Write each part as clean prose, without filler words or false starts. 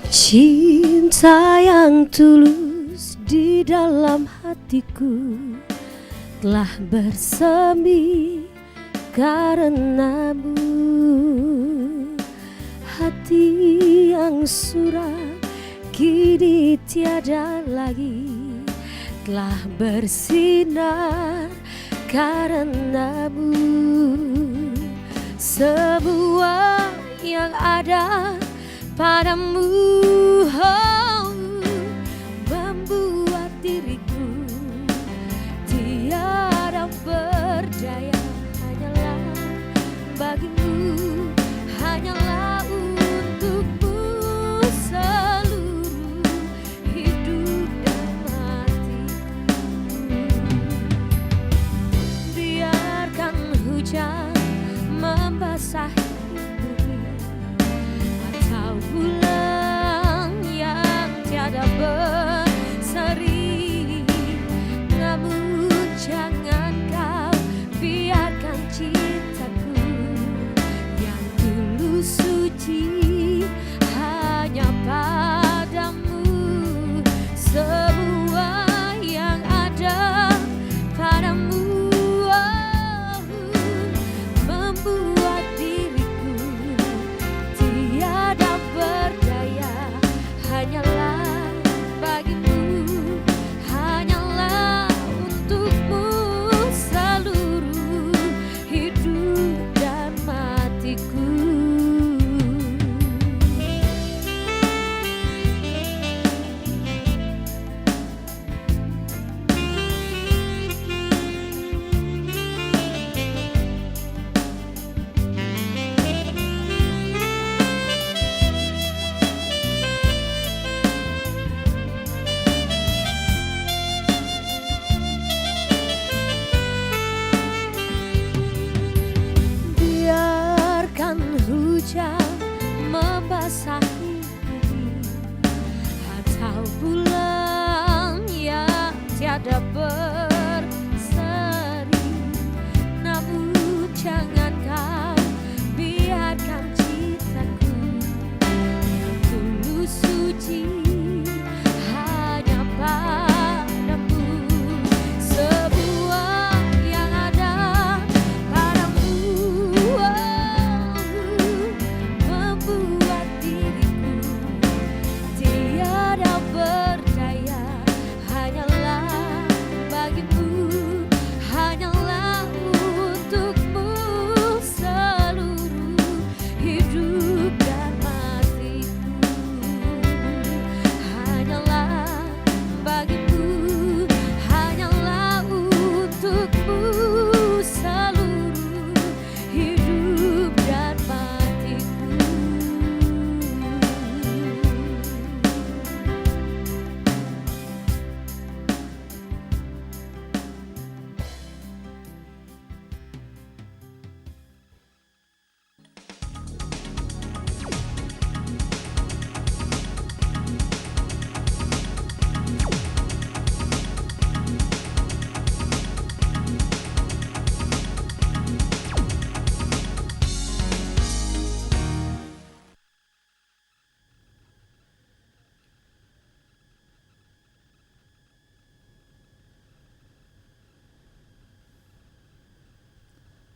Cinta yang tulus di dalam hatiku telah bersemi karenamu. Hati yang suram kini tiada lagi, telah bersinar karenamu. Semua yang ada padamu membuat diriku tiada berdaya. Hanyalah bagimu, hanyalah untukmu seluruh hidup dan matiku. Biarkan hujan membasahi bulan yang tiada berseri, namun jangan kau biarkan cintaku yang tulus suci hanya padamu. Semua yang ada padamu membuat diriku tiada berdaya. Hanyalah bagimu, hanyalah untukmu seluruh hidup dan matiku. Biarkan hujan membasahi bumi atau bulan yang tiada berseri, namun jangan kau biarkan cintaku yang tulus suci hanya padamu. Semua yang ada padamu membuat diriku tiada berdaya. Hanyalah bagimu, hanyalah untukmu seluruh hidup dan matiku. Hanyalah bagimu, hanyalah untukmu seluruh hidup dan matiku.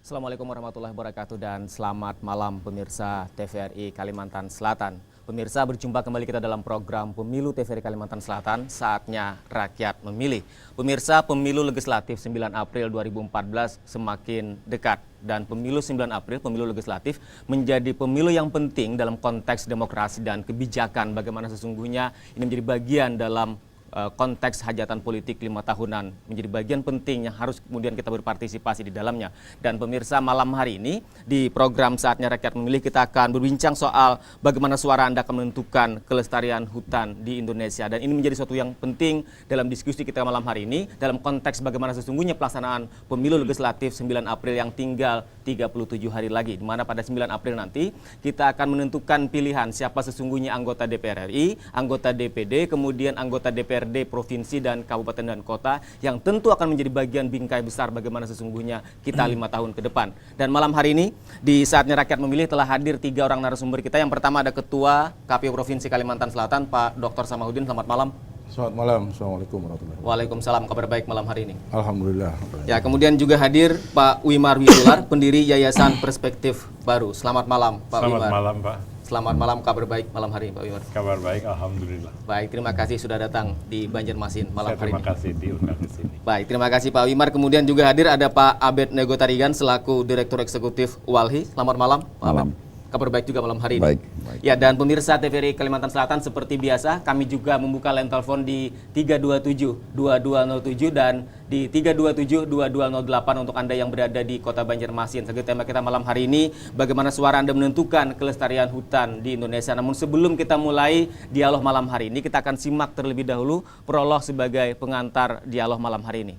Assalamualaikum warahmatullahi wabarakatuh dan selamat malam pemirsa TVRI Kalimantan Selatan. Pemirsa, berjumpa kembali kita dalam program Pemilu TVRI Kalimantan Selatan, saatnya rakyat memilih. Pemirsa, pemilu legislatif 9 April 2014 semakin dekat dan pemilu 9 April, pemilu legislatif menjadi pemilu yang penting dalam konteks demokrasi dan kebijakan. Bagaimana sesungguhnya ini menjadi bagian dalam konteks hajatan politik 5 tahunan, menjadi bagian penting yang harus kemudian kita berpartisipasi di dalamnya. Dan pemirsa, malam hari ini di program Saatnya Rakyat Memilih kita akan berbincang soal bagaimana suara Anda akan menentukan kelestarian hutan di Indonesia. Dan ini menjadi suatu yang penting dalam diskusi kita malam hari ini dalam konteks bagaimana sesungguhnya pelaksanaan pemilu legislatif 9 April yang tinggal 37 hari lagi, di mana pada 9 April nanti kita akan menentukan pilihan siapa sesungguhnya anggota DPR RI, anggota DPD, kemudian anggota DPR DPRD provinsi dan kabupaten dan kota yang tentu akan menjadi bagian bingkai besar bagaimana sesungguhnya kita 5 tahun ke depan. Dan malam hari ini di saatnya rakyat memilih telah hadir 3 orang narasumber kita. Yang pertama ada Ketua KPU Provinsi Kalimantan Selatan Pak Dr. Samahuddin. Selamat malam. Selamat malam, Assalamualaikum warahmatullahi wabarakatuh. Waalaikumsalam, kabar baik malam hari ini. Alhamdulillah. Ya, kemudian juga hadir Pak Wimar Witular, pendiri Yayasan Perspektif Baru. Selamat malam, Pak Wimar. Selamat malam, Pak. Selamat malam, kabar baik malam hari ini, Pak Wimar. Kabar baik, alhamdulillah. Baik, terima kasih sudah datang di Banjarmasin malam hari ini. Terima kasih diundang ke sini. Baik, terima kasih Pak Wimar. Kemudian juga hadir ada Pak Abed Nego Tarigan selaku Direktur Eksekutif Walhi. Selamat malam, Pak Malam. Abed. Kabar baik juga malam hari ini. Baik. Ya, dan pemirsa TVRI Kalimantan Selatan seperti biasa kami juga membuka line telepon di 327-2207 dan di 327-2208 untuk Anda yang berada di Kota Banjarmasin. Sebagai tema kita malam hari ini, bagaimana suara Anda menentukan kelestarian hutan di Indonesia. Namun sebelum kita mulai dialog malam hari ini, kita akan simak terlebih dahulu prolog sebagai pengantar dialog malam hari ini.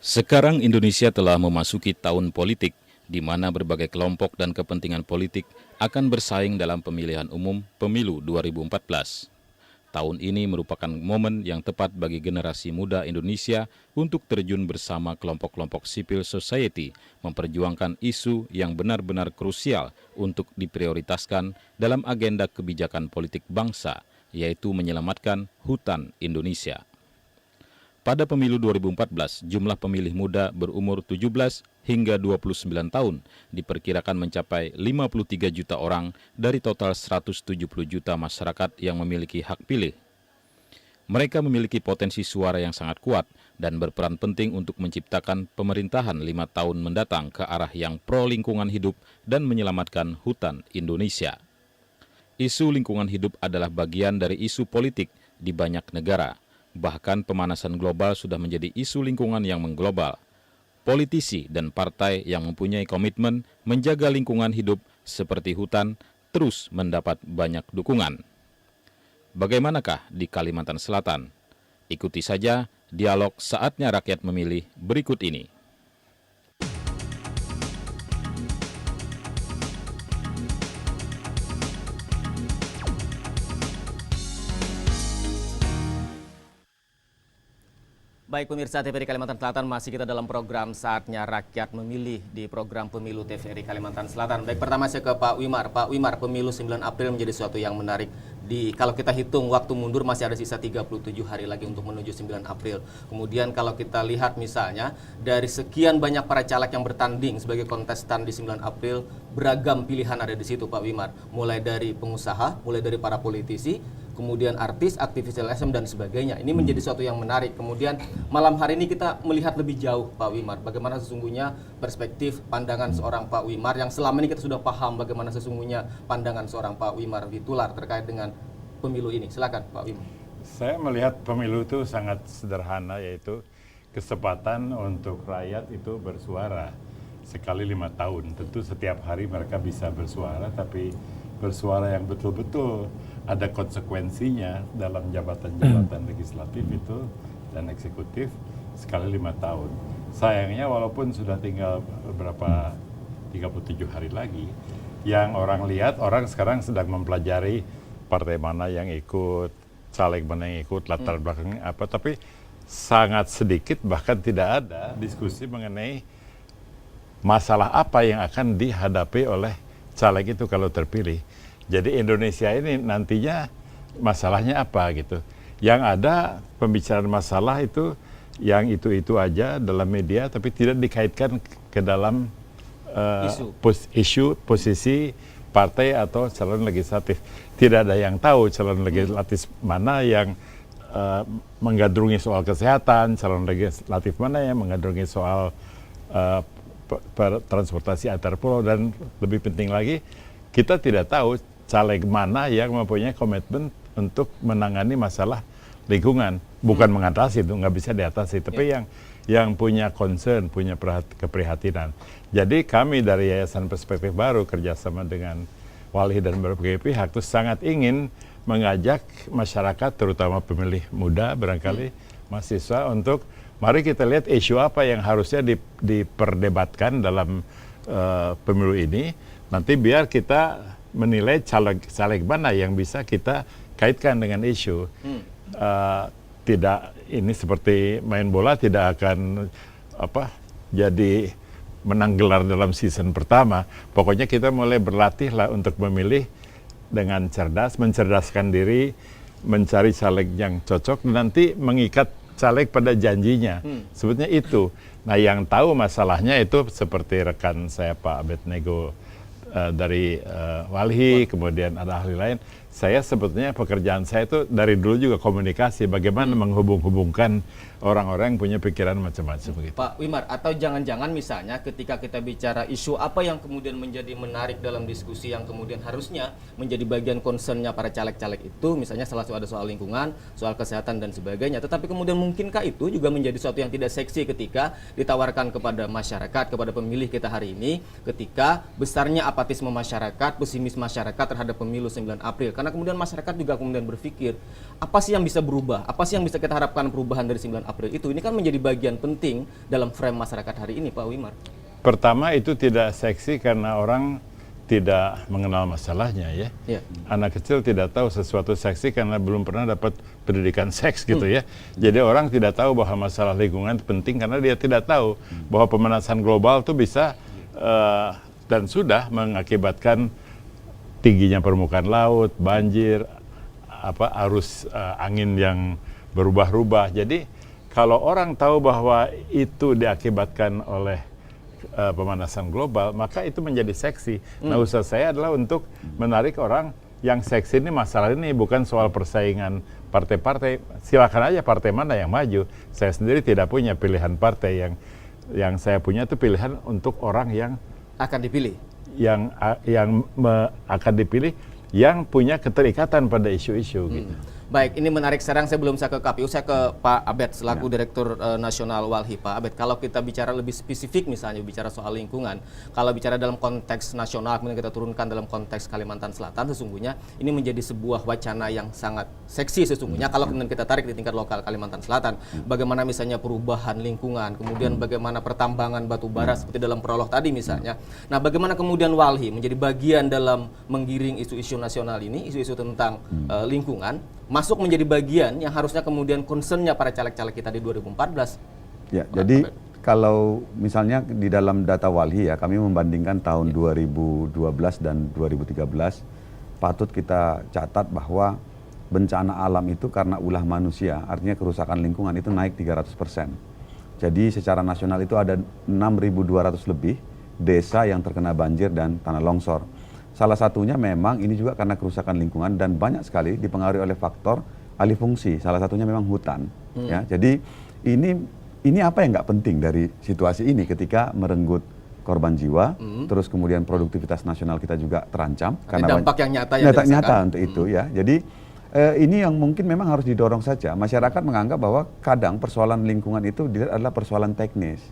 Sekarang Indonesia telah memasuki tahun politik, di mana berbagai kelompok dan kepentingan politik akan bersaing dalam pemilihan umum pemilu 2014. Tahun ini merupakan momen yang tepat bagi generasi muda Indonesia untuk terjun bersama kelompok-kelompok civil society memperjuangkan isu yang benar-benar krusial untuk diprioritaskan dalam agenda kebijakan politik bangsa, yaitu menyelamatkan hutan Indonesia. Pada pemilu 2014, jumlah pemilih muda berumur 17 hingga 29 tahun diperkirakan mencapai 53 juta orang dari total 170 juta masyarakat yang memiliki hak pilih. Mereka memiliki potensi suara yang sangat kuat dan berperan penting untuk menciptakan pemerintahan 5 tahun mendatang ke arah yang pro lingkungan hidup dan menyelamatkan hutan Indonesia. Isu lingkungan hidup adalah bagian dari isu politik di banyak negara. Bahkan pemanasan global sudah menjadi isu lingkungan yang mengglobal. Politisi dan partai yang mempunyai komitmen menjaga lingkungan hidup seperti hutan terus mendapat banyak dukungan. Bagaimanakah di Kalimantan Selatan? Ikuti saja dialog Saatnya Rakyat Memilih berikut ini. Baik pemirsa TVRI Kalimantan Selatan, masih kita dalam program Saatnya Rakyat Memilih di program Pemilu TVRI Kalimantan Selatan. Baik, pertama saya ke Pak Wimar. Pak Wimar, pemilu 9 April menjadi sesuatu yang menarik. Kalau kita hitung waktu mundur masih ada sisa 37 hari lagi untuk menuju 9 April. Kemudian kalau kita lihat misalnya dari sekian banyak para caleg yang bertanding sebagai kontestan di 9 April, beragam pilihan ada di situ Pak Wimar. Mulai dari pengusaha, mulai dari para politisi, kemudian artis, aktivis LSM dan sebagainya. Ini menjadi sesuatu yang menarik. Kemudian malam hari ini kita melihat lebih jauh Pak Wimar, bagaimana sesungguhnya perspektif pandangan seorang Pak Wimar yang selama ini kita sudah paham bagaimana sesungguhnya pandangan seorang Pak Wimar Witular terkait dengan pemilu ini. Silakan Pak Wimar. Saya melihat pemilu itu sangat sederhana, yaitu kesempatan untuk rakyat itu bersuara sekali 5 tahun. Tentu setiap hari mereka bisa bersuara, tapi bersuara yang betul-betul ada konsekuensinya dalam jabatan-jabatan legislatif itu dan eksekutif sekali 5 tahun. Sayangnya walaupun sudah tinggal beberapa 37 hari lagi, yang orang lihat, orang sekarang sedang mempelajari partai mana yang ikut, caleg mana yang ikut, latar belakangnya apa, tapi sangat sedikit bahkan tidak ada diskusi mengenai masalah apa yang akan dihadapi oleh caleg itu kalau terpilih. Jadi Indonesia ini nantinya masalahnya apa gitu. Yang ada pembicaraan masalah itu yang itu aja dalam media, tapi tidak dikaitkan ke dalam isu posisi partai atau calon legislatif. Tidak ada yang tahu calon legislatif mana yang menggandrungi soal kesehatan, calon legislatif mana yang menggandrungi soal transportasi antar pulau, dan lebih penting lagi kita tidak tahu caleg mana yang mempunyai komitmen untuk menangani masalah lingkungan, bukan mengatasi itu, nggak bisa diatasi, tapi yang punya concern, punya keprihatinan. Jadi kami dari Yayasan Perspektif Baru kerjasama dengan Walhi dan berbagai pihak itu sangat ingin mengajak masyarakat, terutama pemilih muda barangkali, mahasiswa, untuk mari kita lihat isu apa yang harusnya diperdebatkan dalam pemilu ini. Nanti biar kita menilai caleg mana yang bisa kita kaitkan dengan isu. Tidak, ini seperti main bola, tidak akan jadi menang gelar dalam season pertama. Pokoknya kita mulai berlatih lah untuk memilih dengan cerdas, mencerdaskan diri, mencari caleg yang cocok, dan nanti mengikat caleg pada janjinya. Sebetulnya itu. Nah, yang tahu masalahnya itu seperti rekan saya Pak Abednego dari Walhi, kemudian ada ahli lain. Saya sebetulnya pekerjaan saya itu dari dulu juga komunikasi, bagaimana menghubung-hubungkan orang-orang yang punya pikiran macam-macam begitu. Pak Wimar, atau jangan-jangan misalnya ketika kita bicara isu apa yang kemudian menjadi menarik dalam diskusi yang kemudian harusnya menjadi bagian concernnya para caleg-caleg itu, misalnya salah satu ada soal lingkungan, soal kesehatan dan sebagainya, tetapi kemudian mungkinkah itu juga menjadi sesuatu yang tidak seksi ketika ditawarkan kepada masyarakat, kepada pemilih kita hari ini, ketika besarnya apatisme masyarakat, pesimis masyarakat terhadap pemilu 9 April, karena kemudian masyarakat juga kemudian berpikir, apa sih yang bisa berubah, apa sih yang bisa kita harapkan perubahan dari 9 April itu, ini kan menjadi bagian penting dalam frame masyarakat hari ini, Pak Wimar. Pertama, itu tidak seksi karena orang tidak mengenal masalahnya ya. Anak kecil tidak tahu sesuatu seksi karena belum pernah dapat pendidikan seks gitu ya. Jadi orang tidak tahu bahwa masalah lingkungan penting karena dia tidak tahu bahwa pemanasan global itu bisa dan sudah mengakibatkan tingginya permukaan laut, banjir, arus angin yang berubah-ubah. Jadi kalau orang tahu bahwa itu diakibatkan oleh pemanasan global, maka itu menjadi seksi. Nah, usaha saya adalah untuk menarik orang yang seksi ini, masalah ini bukan soal persaingan partai-partai. Silakan aja partai mana yang maju. Saya sendiri tidak punya pilihan partai, yang saya punya itu pilihan untuk orang yang akan dipilih. Yang akan dipilih yang punya keterikatan pada isu-isu gitu. Baik, ini menarik. Sekarang saya belum ke KPU, saya ke Pak Abed selaku Direktur Nasional Walhi. Pak Abed, kalau kita bicara lebih spesifik misalnya bicara soal lingkungan, kalau bicara dalam konteks nasional kemudian kita turunkan dalam konteks Kalimantan Selatan, sesungguhnya ini menjadi sebuah wacana yang sangat seksi sesungguhnya kalau kemudian kita tarik di tingkat lokal Kalimantan Selatan. Bagaimana misalnya perubahan lingkungan, kemudian bagaimana pertambangan batu bara seperti dalam prolog tadi misalnya. Nah, bagaimana kemudian Walhi menjadi bagian dalam menggiring isu-isu nasional ini, isu-isu tentang lingkungan, masuk menjadi bagian yang harusnya kemudian concernnya para caleg-caleg kita di 2014. Ya, jadi kalau misalnya di dalam data Walhi ya, kami membandingkan tahun 2012 dan 2013, patut kita catat bahwa bencana alam itu karena ulah manusia, artinya kerusakan lingkungan itu naik 300%. Jadi secara nasional itu ada 6.200 lebih desa yang terkena banjir dan tanah longsor. Salah satunya memang ini juga karena kerusakan lingkungan dan banyak sekali dipengaruhi oleh faktor alih fungsi. Salah satunya memang hutan. Ya, jadi ini apa yang nggak penting dari situasi ini ketika merenggut korban jiwa, terus kemudian produktivitas nasional kita juga terancam. Karena dampak yang nyata untuk itu ya. Jadi ini yang mungkin memang harus didorong saja. Masyarakat menganggap bahwa kadang persoalan lingkungan itu adalah persoalan teknis,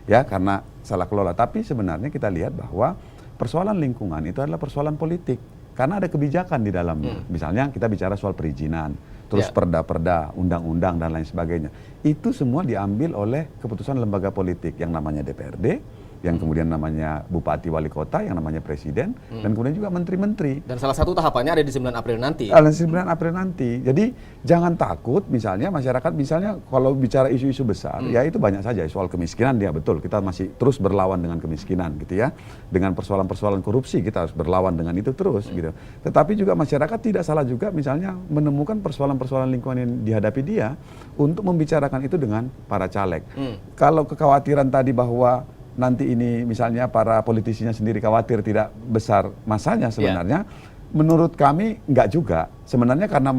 ya karena salah kelola. Tapi sebenarnya kita lihat bahwa persoalan lingkungan itu adalah persoalan politik karena ada kebijakan di dalamnya. Misalnya kita bicara soal perizinan, terus perda-perda, undang-undang dan lain sebagainya. Itu semua diambil oleh keputusan lembaga politik yang namanya DPRD, yang kemudian namanya Bupati Wali Kota, yang namanya Presiden, dan kemudian juga Menteri-Menteri. Dan salah satu tahapannya ada di 9 April nanti. 9 April nanti. Jadi jangan takut misalnya masyarakat misalnya kalau bicara isu-isu besar, ya itu banyak saja soal kemiskinan, ya betul kita masih terus berlawan dengan kemiskinan gitu ya. Dengan persoalan-persoalan korupsi kita harus berlawan dengan itu terus gitu. Tetapi juga masyarakat tidak salah juga misalnya menemukan persoalan-persoalan lingkungan yang dihadapi dia untuk membicarakan itu dengan para caleg. Kalau kekhawatiran tadi bahwa nanti ini misalnya para politisinya sendiri khawatir tidak besar masanya sebenarnya, menurut kami enggak juga. Sebenarnya karena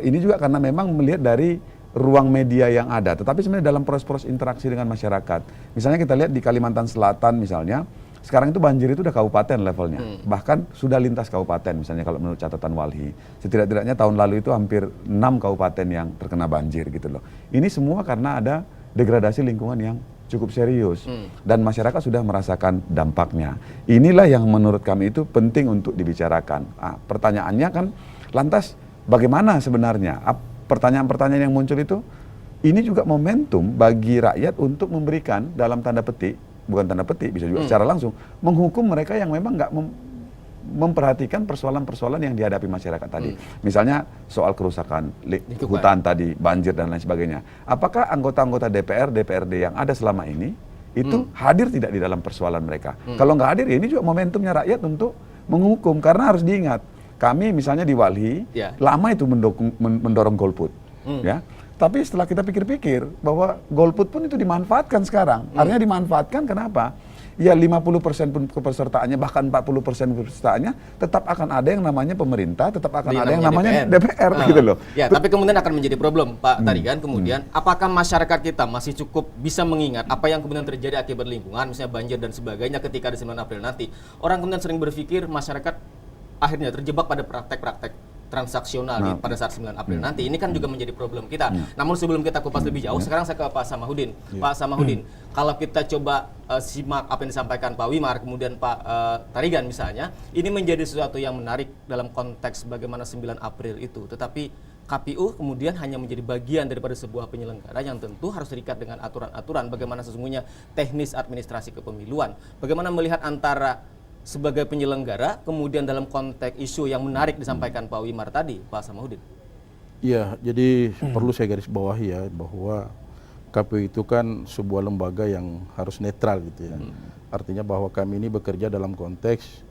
ini juga karena memang melihat dari ruang media yang ada. Tetapi sebenarnya dalam proses-proses interaksi dengan masyarakat. Misalnya kita lihat di Kalimantan Selatan misalnya, sekarang itu banjir itu udah kabupaten levelnya. Bahkan sudah lintas kabupaten misalnya kalau menurut catatan Walhi. Setidak-tidaknya tahun lalu itu hampir 6 kabupaten yang terkena banjir gitu loh. Ini semua karena ada degradasi lingkungan yang cukup serius dan masyarakat sudah merasakan dampaknya. Inilah yang menurut kami itu penting untuk dibicarakan. Pertanyaannya kan lantas bagaimana sebenarnya? Pertanyaan-pertanyaan yang muncul itu, ini juga momentum bagi rakyat untuk memberikan dalam tanda petik, bukan tanda petik, bisa juga secara langsung, menghukum mereka yang memang nggak memperhatikan persoalan-persoalan yang dihadapi masyarakat tadi. Misalnya soal kerusakan hutan tadi, banjir dan lain sebagainya. Apakah anggota-anggota DPR, DPRD yang ada selama ini itu hadir tidak di dalam persoalan mereka? Kalau nggak hadir, ya ini juga momentumnya rakyat untuk menghukum. Karena harus diingat, kami misalnya di Walhi, lama itu mendorong golput. Ya. Tapi setelah kita pikir-pikir bahwa golput pun itu dimanfaatkan sekarang. Artinya dimanfaatkan kenapa? Ya 50% pun kepesertaannya, bahkan 40% kepesertaannya, tetap akan ada yang namanya pemerintah, tetap akan ada yang namanya DPR gitu loh. Ya, tapi kemudian akan menjadi problem, Pak tadi kan, kemudian apakah masyarakat kita masih cukup bisa mengingat apa yang kemudian terjadi akibat lingkungan, misalnya banjir dan sebagainya ketika di 9 April nanti. Orang kemudian sering berpikir masyarakat akhirnya terjebak pada praktek-praktek transaksional pada saat 9 April nanti. Ini kan juga menjadi problem kita. Namun sebelum kita kupas lebih jauh, sekarang saya ke Pak Samahuddin. Pak Samahuddin, kalau kita coba simak apa yang disampaikan Pak Wimar, kemudian Pak Tarigan misalnya, ini menjadi sesuatu yang menarik dalam konteks bagaimana 9 April itu. Tetapi KPU kemudian hanya menjadi bagian daripada sebuah penyelenggara yang tentu harus terikat dengan aturan-aturan bagaimana sesungguhnya teknis administrasi kepemiluan. Bagaimana melihat antara sebagai penyelenggara, kemudian dalam konteks isu yang menarik disampaikan Pak Wimar tadi, Pak Samahuddin. Iya, jadi perlu saya garis bawahi ya, bahwa KPU itu kan sebuah lembaga yang harus netral gitu ya. Artinya bahwa kami ini bekerja dalam konteks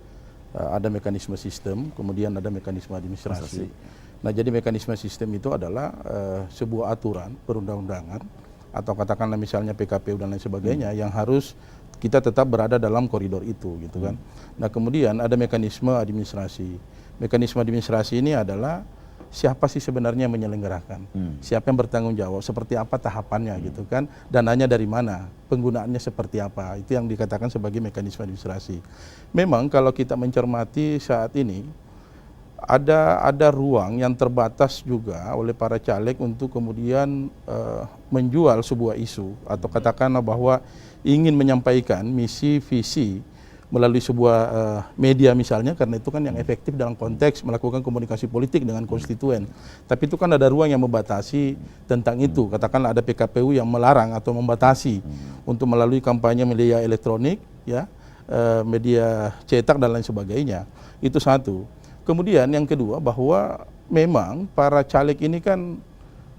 ada mekanisme sistem, kemudian ada mekanisme administrasi. Nah, jadi mekanisme sistem itu adalah sebuah aturan perundang-undangan, atau katakanlah misalnya PKPU dan lain sebagainya, yang harus kita tetap berada dalam koridor itu gitu kan. Nah, kemudian ada mekanisme administrasi. Mekanisme administrasi ini adalah siapa sih sebenarnya yang menyelenggarakan, siapa yang bertanggung jawab, seperti apa tahapannya gitu kan, dananya dari mana, penggunaannya seperti apa, itu yang dikatakan sebagai mekanisme administrasi. Memang kalau kita mencermati saat ini ada ruang yang terbatas juga oleh para caleg untuk kemudian menjual sebuah isu, atau katakanlah bahwa ingin menyampaikan misi visi melalui sebuah media misalnya, karena itu kan yang efektif dalam konteks melakukan komunikasi politik dengan konstituen. Tapi itu kan ada ruang yang membatasi tentang itu. Katakanlah ada PKPU yang melarang atau membatasi untuk melalui kampanye media elektronik, ya, media cetak dan lain sebagainya. Itu satu. Kemudian yang kedua, bahwa memang para caleg ini kan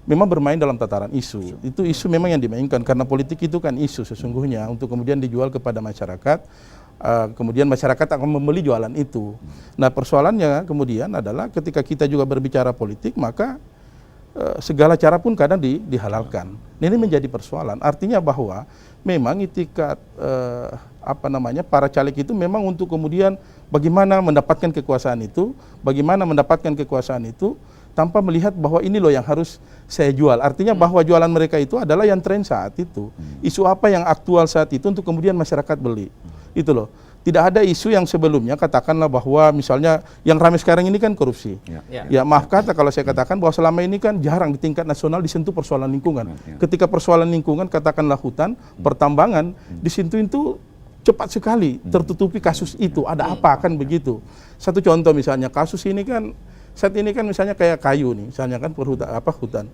memang bermain dalam tataran isu. Itu isu memang yang dimainkan, karena politik itu kan isu sesungguhnya untuk kemudian dijual kepada masyarakat. Kemudian masyarakat akan membeli jualan itu. Nah, persoalannya kemudian adalah ketika kita juga berbicara politik, maka segala cara pun kadang dihalalkan. Ini menjadi persoalan. Artinya bahwa memang itikat para caleg itu memang untuk kemudian bagaimana mendapatkan kekuasaan itu, tanpa melihat bahwa ini loh yang harus saya jual. Artinya bahwa jualan mereka itu adalah yang tren saat itu. Isu apa yang aktual saat itu untuk kemudian masyarakat beli. Itu loh. Tidak ada isu yang sebelumnya, katakanlah bahwa misalnya yang ramai sekarang ini kan korupsi. Ya maaf kata kalau saya katakan bahwa selama ini kan jarang di tingkat nasional disentuh persoalan lingkungan. Ketika persoalan lingkungan, katakanlah hutan, pertambangan, disentuh itu cepat sekali tertutupi kasus itu. Ada apa kan begitu. Satu contoh misalnya, kasus ini kan saat ini kan misalnya kayak kayu nih, misalnya kan hutan.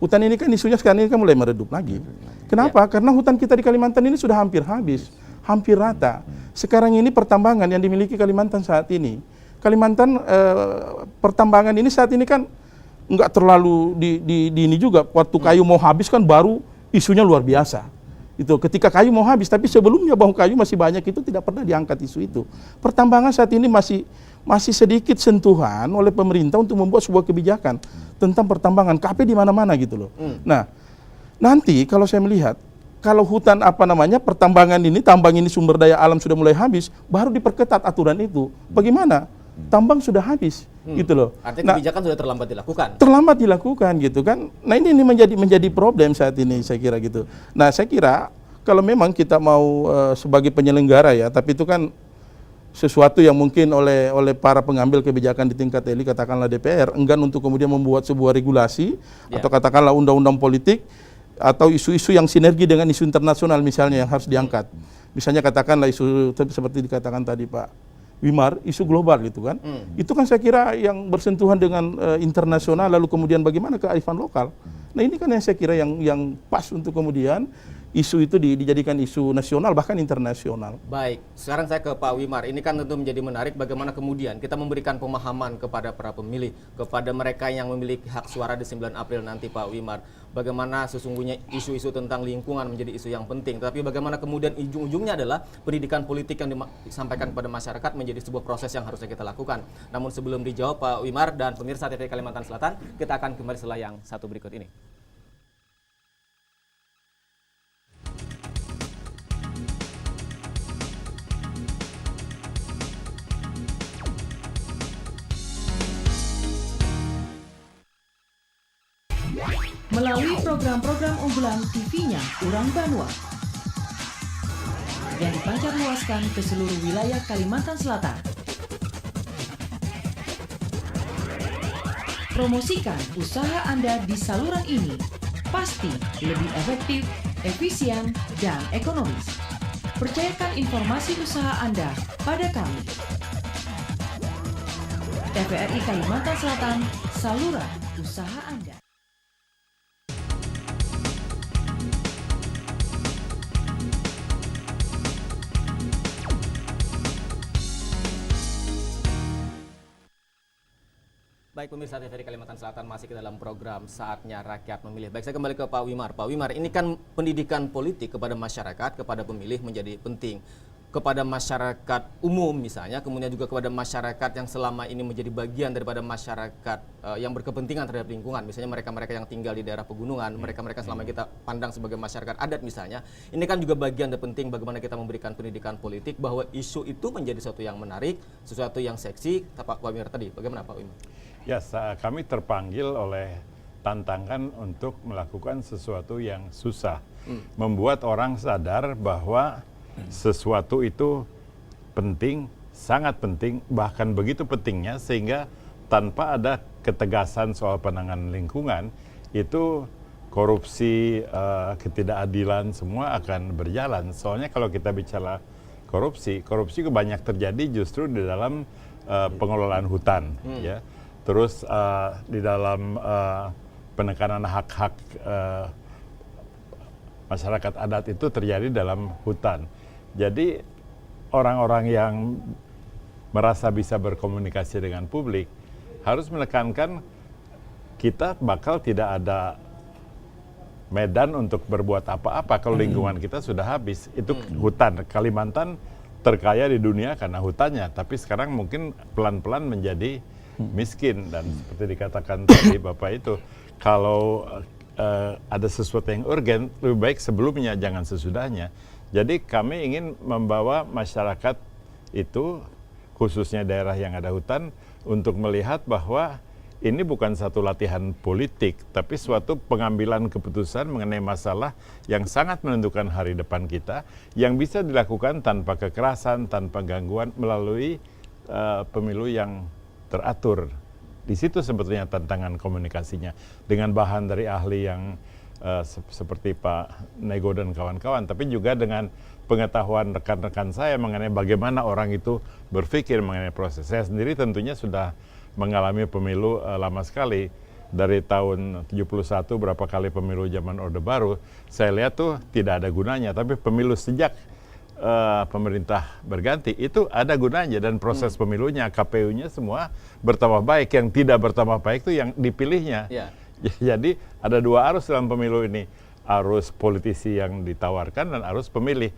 Hutan ini kan isunya sekarang ini kan mulai meredup lagi. Kenapa? Karena hutan kita di Kalimantan ini sudah hampir habis, hampir rata. Sekarang ini pertambangan yang dimiliki Kalimantan saat ini, Kalimantan pertambangan ini saat ini kan nggak terlalu di ini juga. Waktu kayu mau habis kan baru isunya luar biasa. Itu ketika kayu mau habis, tapi sebelumnya bahwa kayu masih banyak itu tidak pernah diangkat isu itu. Pertambangan saat ini masih sedikit sentuhan oleh pemerintah untuk membuat sebuah kebijakan tentang pertambangan. KP di mana-mana gitu loh. Nah, nanti kalau saya melihat, kalau hutan pertambangan ini, tambang ini sumber daya alam sudah mulai habis, baru diperketat aturan itu. Bagaimana? Tambang sudah habis, gitu loh. Artinya kebijakan sudah terlambat dilakukan. Terlambat dilakukan, gitu kan. Nah, ini menjadi problem saat ini, saya kira gitu. Nah, saya kira kalau memang kita mau sebagai penyelenggara ya, tapi itu kan sesuatu yang mungkin oleh para pengambil kebijakan di tingkat elit, katakanlah DPR, enggan untuk kemudian membuat sebuah regulasi atau katakanlah undang-undang politik atau isu-isu yang sinergi dengan isu internasional misalnya yang harus diangkat. Misalnya katakanlah isu seperti dikatakan tadi Pak Wimar, isu global gitu kan. Itu kan saya kira yang bersentuhan dengan internasional, lalu kemudian bagaimana kearifan lokal. Nah ini kan yang saya kira yang pas untuk kemudian isu itu dijadikan isu nasional bahkan internasional. Baik, sekarang saya ke Pak Wimar. Ini kan tentu menjadi menarik bagaimana kemudian kita memberikan pemahaman kepada para pemilih, kepada mereka yang memiliki hak suara di 9 April nanti, Pak Wimar. Bagaimana sesungguhnya isu-isu tentang lingkungan menjadi isu yang penting. Tapi bagaimana kemudian ujung-ujungnya adalah pendidikan politik yang disampaikan kepada masyarakat menjadi sebuah proses yang harusnya kita lakukan. Namun sebelum dijawab Pak Wimar dan pemirsa TV Kalimantan Selatan, kita akan kembali setelah yang satu berikut ini. Melalui program-program unggulan TV-nya Urang Banua yang dipancarluaskan ke seluruh wilayah Kalimantan Selatan. Promosikan usaha Anda di saluran ini pasti lebih efektif, efisien, dan ekonomis. Percayakan informasi usaha Anda pada kami. TVRI Kalimantan Selatan, saluran usaha Anda. Baik pemirsa TVRI Kalimantan Selatan, masih ke dalam program Saatnya Rakyat Memilih. Baik, saya kembali ke Pak Wimar. Pak Wimar, ini kan pendidikan politik kepada masyarakat, kepada pemilih menjadi penting. Kepada masyarakat umum misalnya, kemudian juga kepada masyarakat yang selama ini menjadi bagian daripada masyarakat yang berkepentingan terhadap lingkungan. Misalnya mereka-mereka yang tinggal di daerah pegunungan, mereka-mereka selama kita pandang sebagai masyarakat adat misalnya. Ini kan juga bagian dan penting bagaimana kita memberikan pendidikan politik bahwa isu itu menjadi sesuatu yang menarik, sesuatu yang seksi. Pak Wimar tadi, bagaimana Pak Wimar? Ya, kami terpanggil oleh tantangan untuk melakukan sesuatu yang susah. Membuat orang sadar bahwa sesuatu itu penting, sangat penting, bahkan begitu pentingnya sehingga tanpa ada ketegasan soal penanganan lingkungan, itu korupsi, ketidakadilan semua akan berjalan. Soalnya kalau kita bicara korupsi banyak terjadi justru di dalam pengelolaan hutan, ya. Terus di dalam penekanan hak-hak masyarakat adat itu terjadi dalam hutan. Jadi orang-orang yang merasa bisa berkomunikasi dengan publik harus menekankan kita bakal tidak ada medan untuk berbuat apa-apa kalau lingkungan kita sudah habis. Itu hutan. Kalimantan terkaya di dunia karena hutannya, tapi sekarang mungkin pelan-pelan menjadi miskin. Dan seperti dikatakan tadi Bapak itu, kalau ada sesuatu yang urgen, lebih baik sebelumnya, jangan sesudahnya. Jadi kami ingin membawa masyarakat itu, khususnya daerah yang ada hutan, untuk melihat bahwa ini bukan satu latihan politik, tapi suatu pengambilan keputusan mengenai masalah yang sangat menentukan hari depan kita, yang bisa dilakukan tanpa kekerasan, tanpa gangguan, melalui pemilu yang teratur. Di situ sebetulnya tantangan komunikasinya, dengan bahan dari ahli yang seperti Pak Nego dan kawan-kawan, tapi juga dengan pengetahuan rekan-rekan saya mengenai bagaimana orang itu berpikir mengenai proses. Saya sendiri tentunya sudah mengalami pemilu lama sekali. Dari tahun 71 berapa kali pemilu zaman Orde Baru, saya lihat tuh tidak ada gunanya, tapi pemilu sejak pemerintah berganti itu ada gunanya, dan proses pemilunya, KPU-nya semua bertambah baik. Yang tidak bertambah baik itu yang dipilihnya. Jadi ada dua arus dalam pemilu ini, arus politisi yang ditawarkan dan arus pemilih.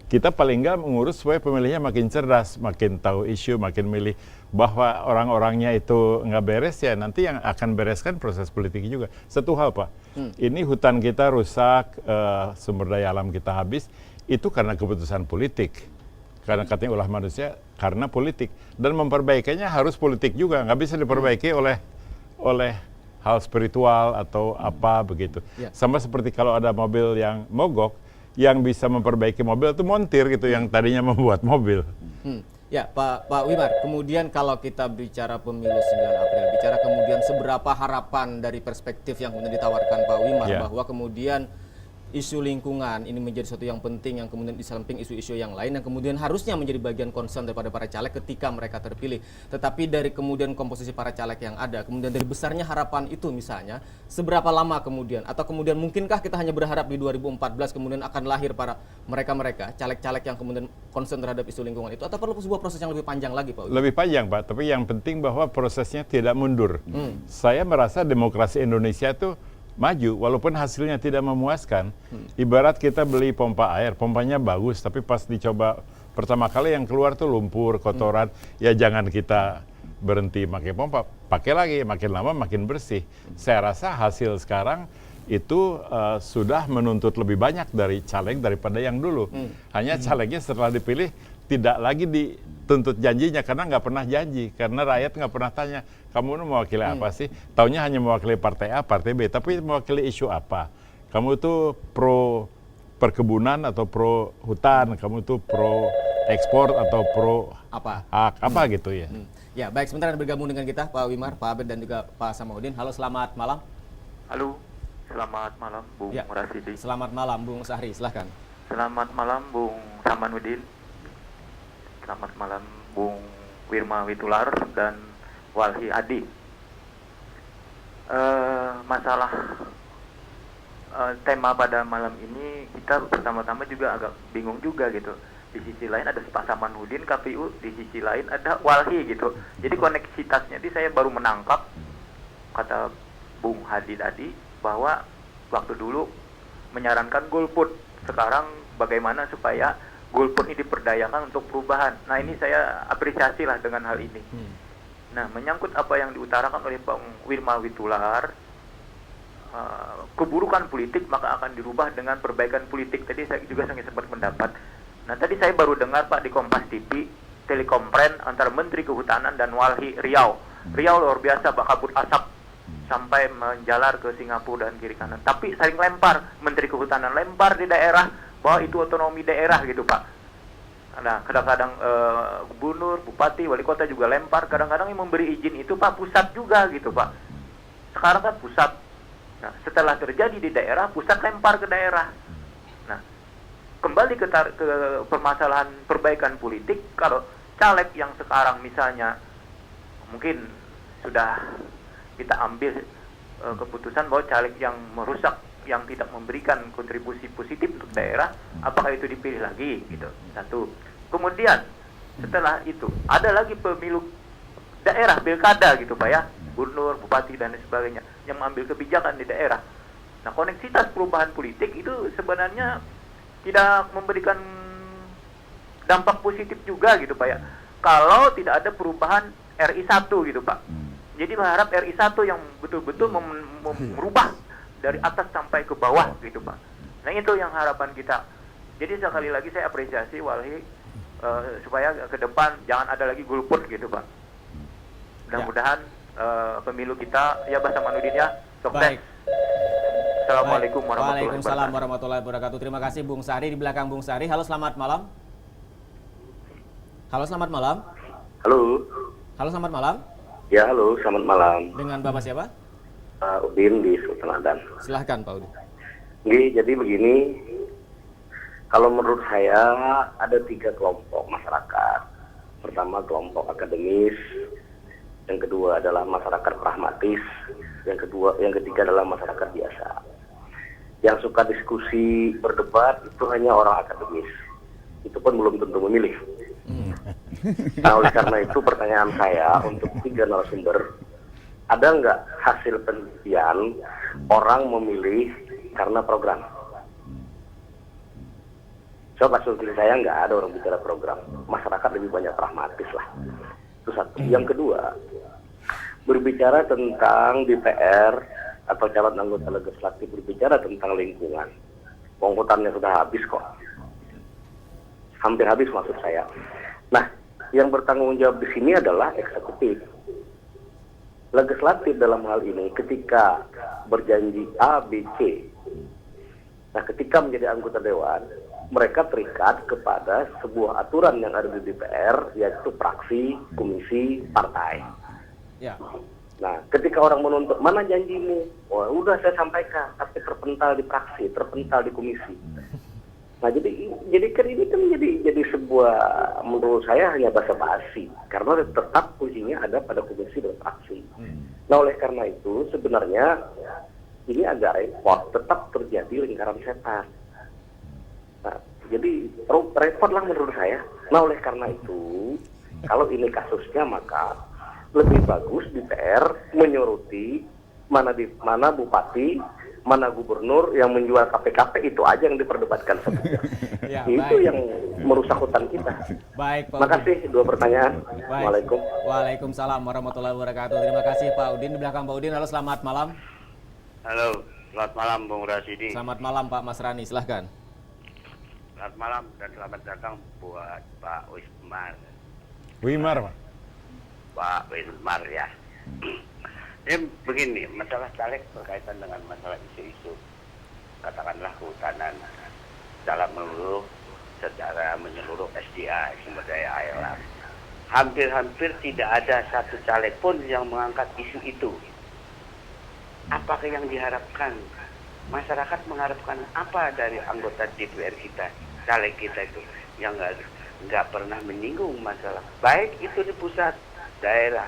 Kita paling nggak mengurus supaya pemilihnya makin cerdas, makin tahu isu, makin milih. Bahwa orang-orangnya itu nggak beres, ya nanti yang akan bereskan proses politik juga. Satu hal Pak, ini hutan kita rusak, sumber daya alam kita habis, itu karena keputusan politik. Karena katanya ulah manusia, karena politik. Dan memperbaikinya harus politik juga, nggak bisa diperbaiki oleh hal spiritual atau apa begitu. Sama seperti kalau ada mobil yang mogok, yang bisa memperbaiki mobil itu montir gitu, yang tadinya membuat mobil. Ya, Pak Wimar, kemudian kalau kita bicara pemilu 9 April, bicara kemudian seberapa harapan dari perspektif yang kemudian ditawarkan Pak Wimar, bahwa kemudian isu lingkungan ini menjadi sesuatu yang penting, yang kemudian di samping isu-isu yang lain yang kemudian harusnya menjadi bagian concern daripada para caleg ketika mereka terpilih. Tetapi dari kemudian komposisi para caleg yang ada, kemudian dari besarnya harapan itu misalnya, seberapa lama kemudian, atau kemudian mungkinkah kita hanya berharap di 2014 kemudian akan lahir para mereka-mereka, caleg-caleg yang kemudian concern terhadap isu lingkungan itu, atau perlu sebuah proses yang lebih panjang lagi, Pak? Lebih panjang, Pak, tapi yang penting bahwa prosesnya tidak mundur. Saya merasa demokrasi Indonesia itu maju walaupun hasilnya tidak memuaskan. Ibarat kita beli pompa air, pompanya bagus tapi pas dicoba pertama kali yang keluar tuh lumpur, kotoran. Ya jangan kita berhenti pakai pompa, pakai lagi, makin lama makin bersih. Saya rasa hasil sekarang itu sudah menuntut lebih banyak dari caleg daripada yang dulu. Hanya calegnya setelah dipilih tidak lagi dituntut janjinya karena nggak pernah janji, karena rakyat nggak pernah tanya kamu mewakili apa sih, taunya hanya mewakili partai A, partai B, tapi mewakili isu apa, kamu tuh pro perkebunan atau pro hutan, kamu tuh pro ekspor atau pro apa gitu ya. Ya baik, sebentar bergabung dengan kita Pak Wimar, Pak Abed dan juga Pak Samaudin. Halo, selamat malam. Halo, selamat malam Bung Rasidi. Selamat malam Bung Sahri, silahkan. Selamat malam Bung Samanuddin. Selamat malam Bung Wirma Witular dan Walhi Adi. Masalah tema pada malam ini kita pertama-tama juga agak bingung juga gitu. Di sisi lain ada Pak Samanuddin KPU, di sisi lain ada Walhi gitu. Jadi koneksitasnya saya baru menangkap kata Bung Hadi tadi bahwa waktu dulu menyarankan golput, sekarang bagaimana supaya golput ini diperdayakan untuk perubahan. Nah ini saya apresiasi lah dengan hal ini. Nah menyangkut apa yang diutarakan oleh Bang Wirma Witular, keburukan politik maka akan dirubah dengan perbaikan politik. Tadi saya juga sempat mendapat. Nah tadi saya baru dengar Pak di Kompas TV telekonferensi antara Menteri Kehutanan dan Walhi Riau. Riau luar biasa Pak, kabut asap sampai menjalar ke Singapura dan kiri kanan. Tapi saling lempar, Menteri Kehutanan lempar di daerah bahwa itu otonomi daerah gitu Pak. Nah kadang-kadang gubernur, bupati, wali kota juga lempar. Kadang-kadang yang memberi izin itu Pak pusat juga gitu Pak. Sekarang kan pusat. Nah setelah terjadi di daerah, pusat lempar ke daerah. Nah kembali ke permasalahan perbaikan politik. Kalau caleg yang sekarang misalnya mungkin sudah kita ambil keputusan bahwa caleg yang merusak, yang tidak memberikan kontribusi positif untuk daerah, apakah itu dipilih lagi gitu. Satu. Kemudian setelah itu ada lagi pemilu daerah, pilkada gitu Pak ya, gubernur, bupati dan sebagainya yang mengambil kebijakan di daerah. Nah koneksitas perubahan politik itu sebenarnya tidak memberikan dampak positif juga gitu Pak ya, kalau tidak ada perubahan RI 1 gitu Pak. Jadi berharap RI 1 yang betul-betul merubah dari atas sampai ke bawah gitu Pak. Nah itu yang harapan kita. Jadi sekali lagi saya apresiasi Walhi supaya ke depan jangan ada lagi golput gitu Pak. Mudah-mudahan pemilu kita ya Pak Samanuddin ya sukses. Assalamualaikum warahmatullahi wabarakatuh. Waalaikumsalam warahmatullahi wabarakatuh. Terima kasih Bung Sahri. Di belakang Bung Sahri. Halo, selamat malam. Halo, selamat malam. Halo. Halo, selamat malam. Ya, halo, selamat malam. Dengan Bapak siapa? Udin di Sultan Adan. Silahkan Pak Udin. Jadi begini, kalau menurut saya ada 3 kelompok masyarakat. Pertama kelompok akademis, yang kedua adalah masyarakat pragmatis, yang ketiga adalah masyarakat biasa. Yang suka diskusi, berdebat itu hanya orang akademis. Itu pun belum tentu memilih. Nah, oleh karena itu pertanyaan saya untuk 3 narasumber, ada nggak hasil penelitian orang memilih karena program? Coba asumsi saya nggak ada orang bicara program. Masyarakat lebih banyak pragmatis lah. Itu satu. Yang kedua, berbicara tentang DPR atau calon anggota legislatif berbicara tentang lingkungan. Penghutannya sudah habis kok. Hampir habis maksud saya. Nah, yang bertanggung jawab di sini adalah eksekutif. Legislatif dalam hal ini ketika berjanji A, B, C. Nah, ketika menjadi anggota dewan, mereka terikat kepada sebuah aturan yang ada di DPR, yaitu praksi, komisi, partai. Ya. Nah, ketika orang menuntut, mana janjimu? Wah, udah saya sampaikan, tapi terpental di praksi, terpental di komisi. Nah, jadi kan ini kan jadi sebuah, menurut saya hanya basa-basi, karena tetap kuncinya ada pada komisi dan praksi. Nah, oleh karena itu sebenarnya ini agak repot, tetap terjadi lingkaran setan. Nah, jadi repot lah menurut saya. Nah, oleh karena itu, kalau ini kasusnya maka lebih bagus DPR menyoroti mana bupati, mana gubernur yang menjual KPKP, itu aja yang diperdebatkan sebenarnya. Ya, itu baik. yang merusak hutan kita. Baik, Pak Makasih, dua pertanyaan. Baik. Assalamualaikum. Waalaikumsalam warahmatullahi wabarakatuh. Terima kasih Pak Udin. Di belakang Pak Udin, halo selamat malam. Halo, selamat malam Bung Rasidi. Selamat malam Pak Mas Rani, silahkan. Selamat malam dan selamat datang buat Pak Wismar. Wimar, Pak. Pak Wismar ya. Ini begini, masalah caleg berkaitan dengan masalah isu-isu, katakanlah kehutanan dalam secara menyeluruh SDA, sumber daya alam. Hampir-hampir tidak ada satu caleg pun yang mengangkat isu itu. Apakah yang diharapkan? Masyarakat mengharapkan apa dari anggota DPR kita, caleg kita itu, yang nggak pernah menyinggung masalah, baik itu di pusat, daerah.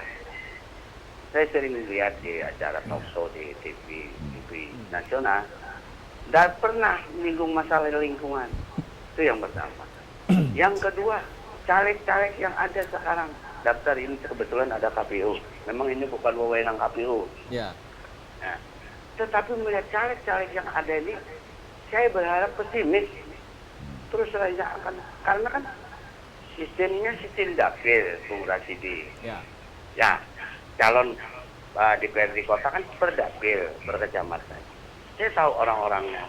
Saya sering lihat di acara talkshow di TV nasional, tidak pernah menyinggung masalah lingkungan. Itu yang pertama. Yang kedua, caleg-caleg yang ada sekarang, daftar ini kebetulan ada KPU. Memang ini bukan wewenang KPU. Ya. Nah, tetapi melihat caleg-caleg yang ada ini, saya berharap pesimis. Terus saja akan, karena kan sistemnya sistem dapil, Bung Rasidi. Ya. Ya, calon DPRD kota kan berdapil, berkecamatan. Saya tahu orang-orangnya,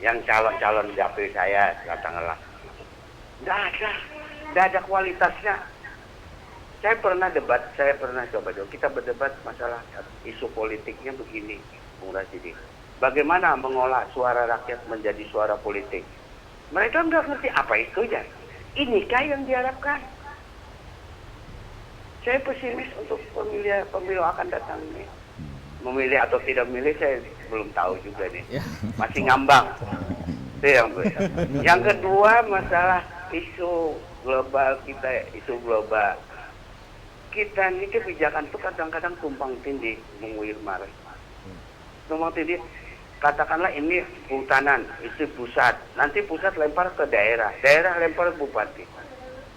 yang calon-calon dapil saya, katakanlah, nggak ada kualitasnya. Saya pernah coba, kita berdebat masalah isu politiknya begini, Bung Rasidi. Bagaimana mengolah suara rakyat menjadi suara politik? Mereka nggak ngerti apa itu ya. Inikah yang diharapkan? Saya pesimis untuk pemilu akan datang nih. Memilih atau tidak memilih saya belum tahu juga nih. Masih ngambang. Itu yang kedua masalah isu global kita, isu global. Kita ini kebijakan itu kadang-kadang tumpang tindih, menguir marah. Tumpang tindih, katakanlah ini kehutanan, itu pusat. Nanti pusat lempar ke daerah, daerah lempar ke bupati.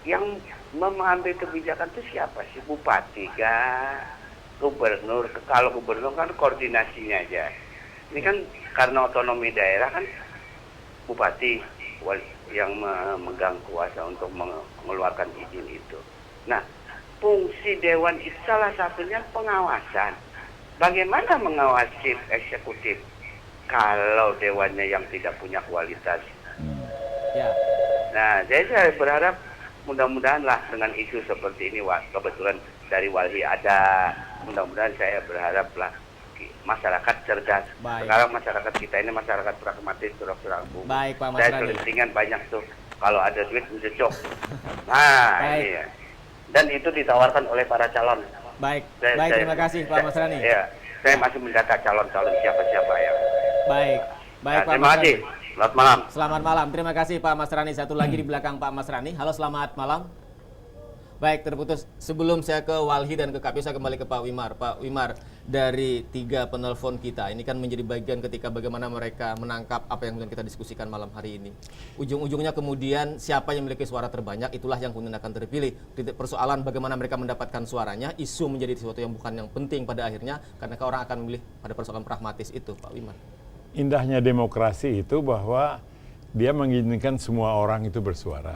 Yang mengambil kebijakan itu siapa sih? Bupati kah? Gubernur? Kalau gubernur kan koordinasinya aja. Ini kan karena otonomi daerah kan bupati yang memegang kuasa untuk mengeluarkan izin itu. Nah, fungsi dewan itu salah satunya pengawasan. Bagaimana mengawasi eksekutif kalau dewannya yang tidak punya kualitas? Ya. Nah, jadi saya berharap mudah-mudahan lah dengan isu seperti ini, kebetulan dari Walhi ada, mudah-mudahan saya berharap lah masyarakat cerdas. Baik. Sekarang masyarakat kita ini masyarakat pragmatis, surak-surak bumbu. Baik, Pak Mas Saya Rani. selentingan banyak tuh, kalau ada duit mencocok. Nah, Baik. ini ya. Dan itu ditawarkan oleh para calon. Baik, terima kasih Pak Mas Rani. Iya, saya masih mendata calon-calon siapa-siapa yang. Baik, Nah, Pak terima Mas kasih. Rani. Selamat malam. Selamat malam, terima kasih Pak Mas Rani. Satu lagi di belakang Pak Mas Rani. Halo, selamat malam. Baik, terputus. Sebelum saya ke Walhi dan ke KPU, saya kembali ke Pak Wimar. Pak Wimar, dari 3 penelpon kita, ini kan menjadi bagian ketika bagaimana mereka menangkap apa yang kita diskusikan malam hari ini. Ujung-ujungnya kemudian siapa yang memiliki suara terbanyak, itulah yang kemudian akan terpilih. Persoalan bagaimana mereka mendapatkan suaranya, isu menjadi sesuatu yang bukan yang penting pada akhirnya, karena orang akan memilih pada persoalan pragmatis itu, Pak Wimar. Indahnya demokrasi itu bahwa dia menginginkan semua orang itu bersuara.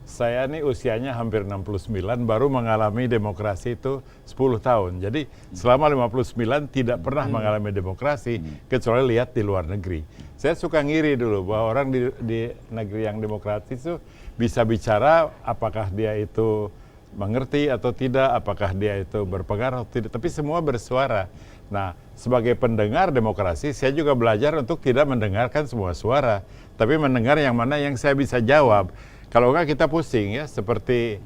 Saya ini usianya hampir 69, baru mengalami demokrasi itu 10 tahun. Jadi selama 59 tidak pernah mengalami demokrasi, kecuali lihat di luar negeri. Saya suka ngiri dulu bahwa orang di negeri yang demokratis itu bisa bicara apakah dia itu mengerti atau tidak, apakah dia itu berpengaruh atau tidak, tapi semua bersuara. Nah, sebagai pendengar demokrasi, saya juga belajar untuk tidak mendengarkan semua suara, tapi mendengar yang mana yang saya bisa jawab. Kalau enggak kita pusing ya, seperti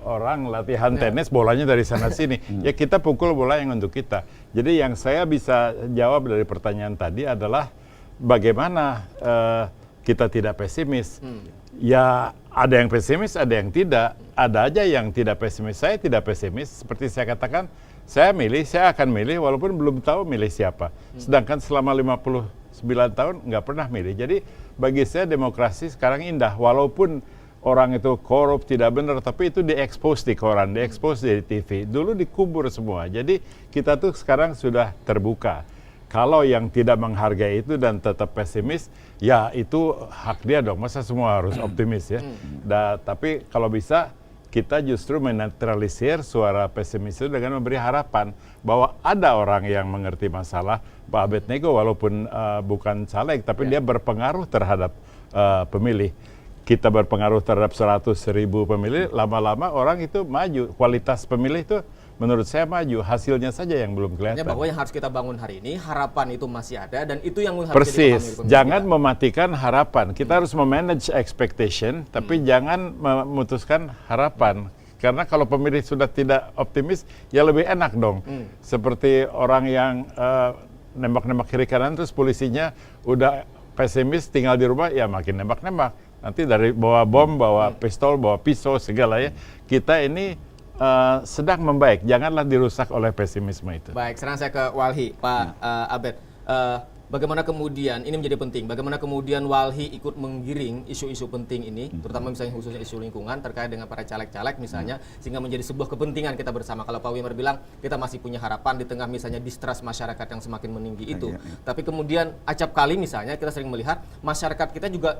orang latihan tenis, bolanya dari sana sini. Ya kita pukul bola yang untuk kita. Jadi yang saya bisa jawab dari pertanyaan tadi adalah bagaimana kita tidak pesimis. Ya ada yang pesimis, ada yang tidak. Ada aja yang tidak pesimis. Saya tidak pesimis. Seperti saya katakan, saya akan milih walaupun belum tahu milih siapa. Sedangkan selama 59 tahun nggak pernah milih. Jadi bagi saya demokrasi sekarang indah. Walaupun orang itu korup, tidak benar, tapi itu diekspos di koran, diekspos di TV. Dulu dikubur semua. Jadi kita tuh sekarang sudah terbuka. Kalau yang tidak menghargai itu dan tetap pesimis, ya itu hak dia dong. Masa semua harus optimis ya? Tapi kalau bisa, kita justru menetralisir suara pesimis itu dengan memberi harapan bahwa ada orang yang mengerti masalah. Pak Abednego walaupun bukan caleg, tapi dia berpengaruh terhadap pemilih. Kita berpengaruh terhadap 100.000 pemilih, lama-lama orang itu maju. Kualitas pemilih itu menurut saya maju, hasilnya saja yang belum kelihatan. Bahwa yang harus kita bangun hari ini, harapan itu masih ada dan itu yang harus persis, jangan mematikan harapan. Kita harus memanage expectation, tapi jangan memutuskan harapan. Karena kalau pemilih sudah tidak optimis, ya lebih enak dong. Seperti orang yang nembak-nembak kiri kanan, terus polisinya udah pesimis, tinggal di rumah, ya makin nembak-nembak. Nanti dari bawa bom, bawa pistol, bawa pisau, segala ya. Kita ini sedang membaik, janganlah dirusak oleh pesimisme itu. Baik, sekarang saya ke Walhi, Pak Abed. Bagaimana kemudian, ini menjadi penting, bagaimana kemudian Walhi ikut menggiring isu-isu penting ini, terutama misalnya khususnya isu lingkungan terkait dengan para caleg-caleg misalnya, sehingga menjadi sebuah kepentingan kita bersama. Kalau Pak Wimar bilang, kita masih punya harapan di tengah misalnya distrust masyarakat yang semakin meninggi itu. Tapi kemudian acap kali misalnya kita sering melihat masyarakat kita juga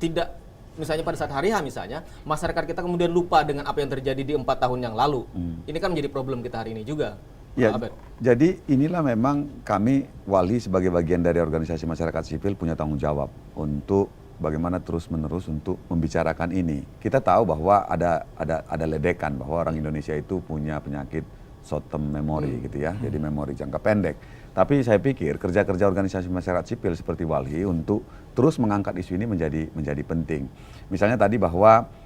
tidak, misalnya pada saat hari H misalnya, masyarakat kita kemudian lupa dengan apa yang terjadi di 4 tahun yang lalu. Ini kan menjadi problem kita hari ini juga. Ya, jadi inilah memang kami Walhi sebagai bagian dari organisasi masyarakat sipil punya tanggung jawab untuk bagaimana terus-menerus untuk membicarakan ini. Kita tahu bahwa ada ledekan bahwa orang Indonesia itu punya penyakit short term memory gitu ya, jadi memori jangka pendek. Tapi saya pikir kerja-kerja organisasi masyarakat sipil seperti Walhi untuk terus mengangkat isu ini menjadi penting. Misalnya tadi bahwa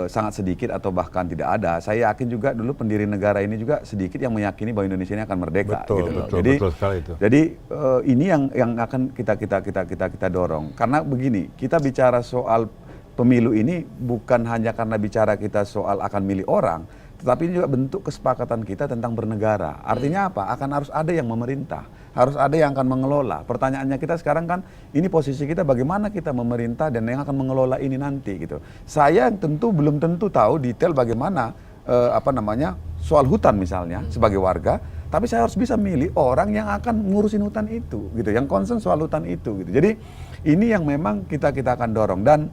sangat sedikit atau bahkan tidak ada. Saya yakin juga dulu pendiri negara ini juga sedikit yang meyakini bahwa Indonesia ini akan merdeka. Betul, gitu. betul sekali itu. Jadi ini yang akan kita dorong. Karena begini, kita bicara soal pemilu ini bukan hanya karena bicara kita soal akan milih orang, tetapi ini juga bentuk kesepakatan kita tentang bernegara. Artinya apa? Akan harus ada yang memerintah, harus ada yang akan mengelola. Pertanyaannya kita sekarang kan, ini posisi kita bagaimana kita memerintah dan yang akan mengelola ini nanti gitu. Saya tentu belum tentu tahu detail bagaimana soal hutan misalnya sebagai warga, tapi saya harus bisa milih orang yang akan ngurusin hutan itu gitu, yang concern soal hutan itu gitu. Jadi ini yang memang kita akan dorong. Dan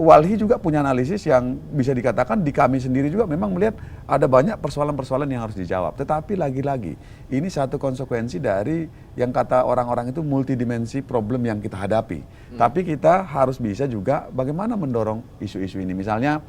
Walhi juga punya analisis yang bisa dikatakan di kami sendiri juga memang melihat ada banyak persoalan-persoalan yang harus dijawab. Tetapi lagi-lagi ini satu konsekuensi dari yang kata orang-orang itu multidimensi problem yang kita hadapi. Tapi kita harus bisa juga bagaimana mendorong isu-isu ini. Misalnya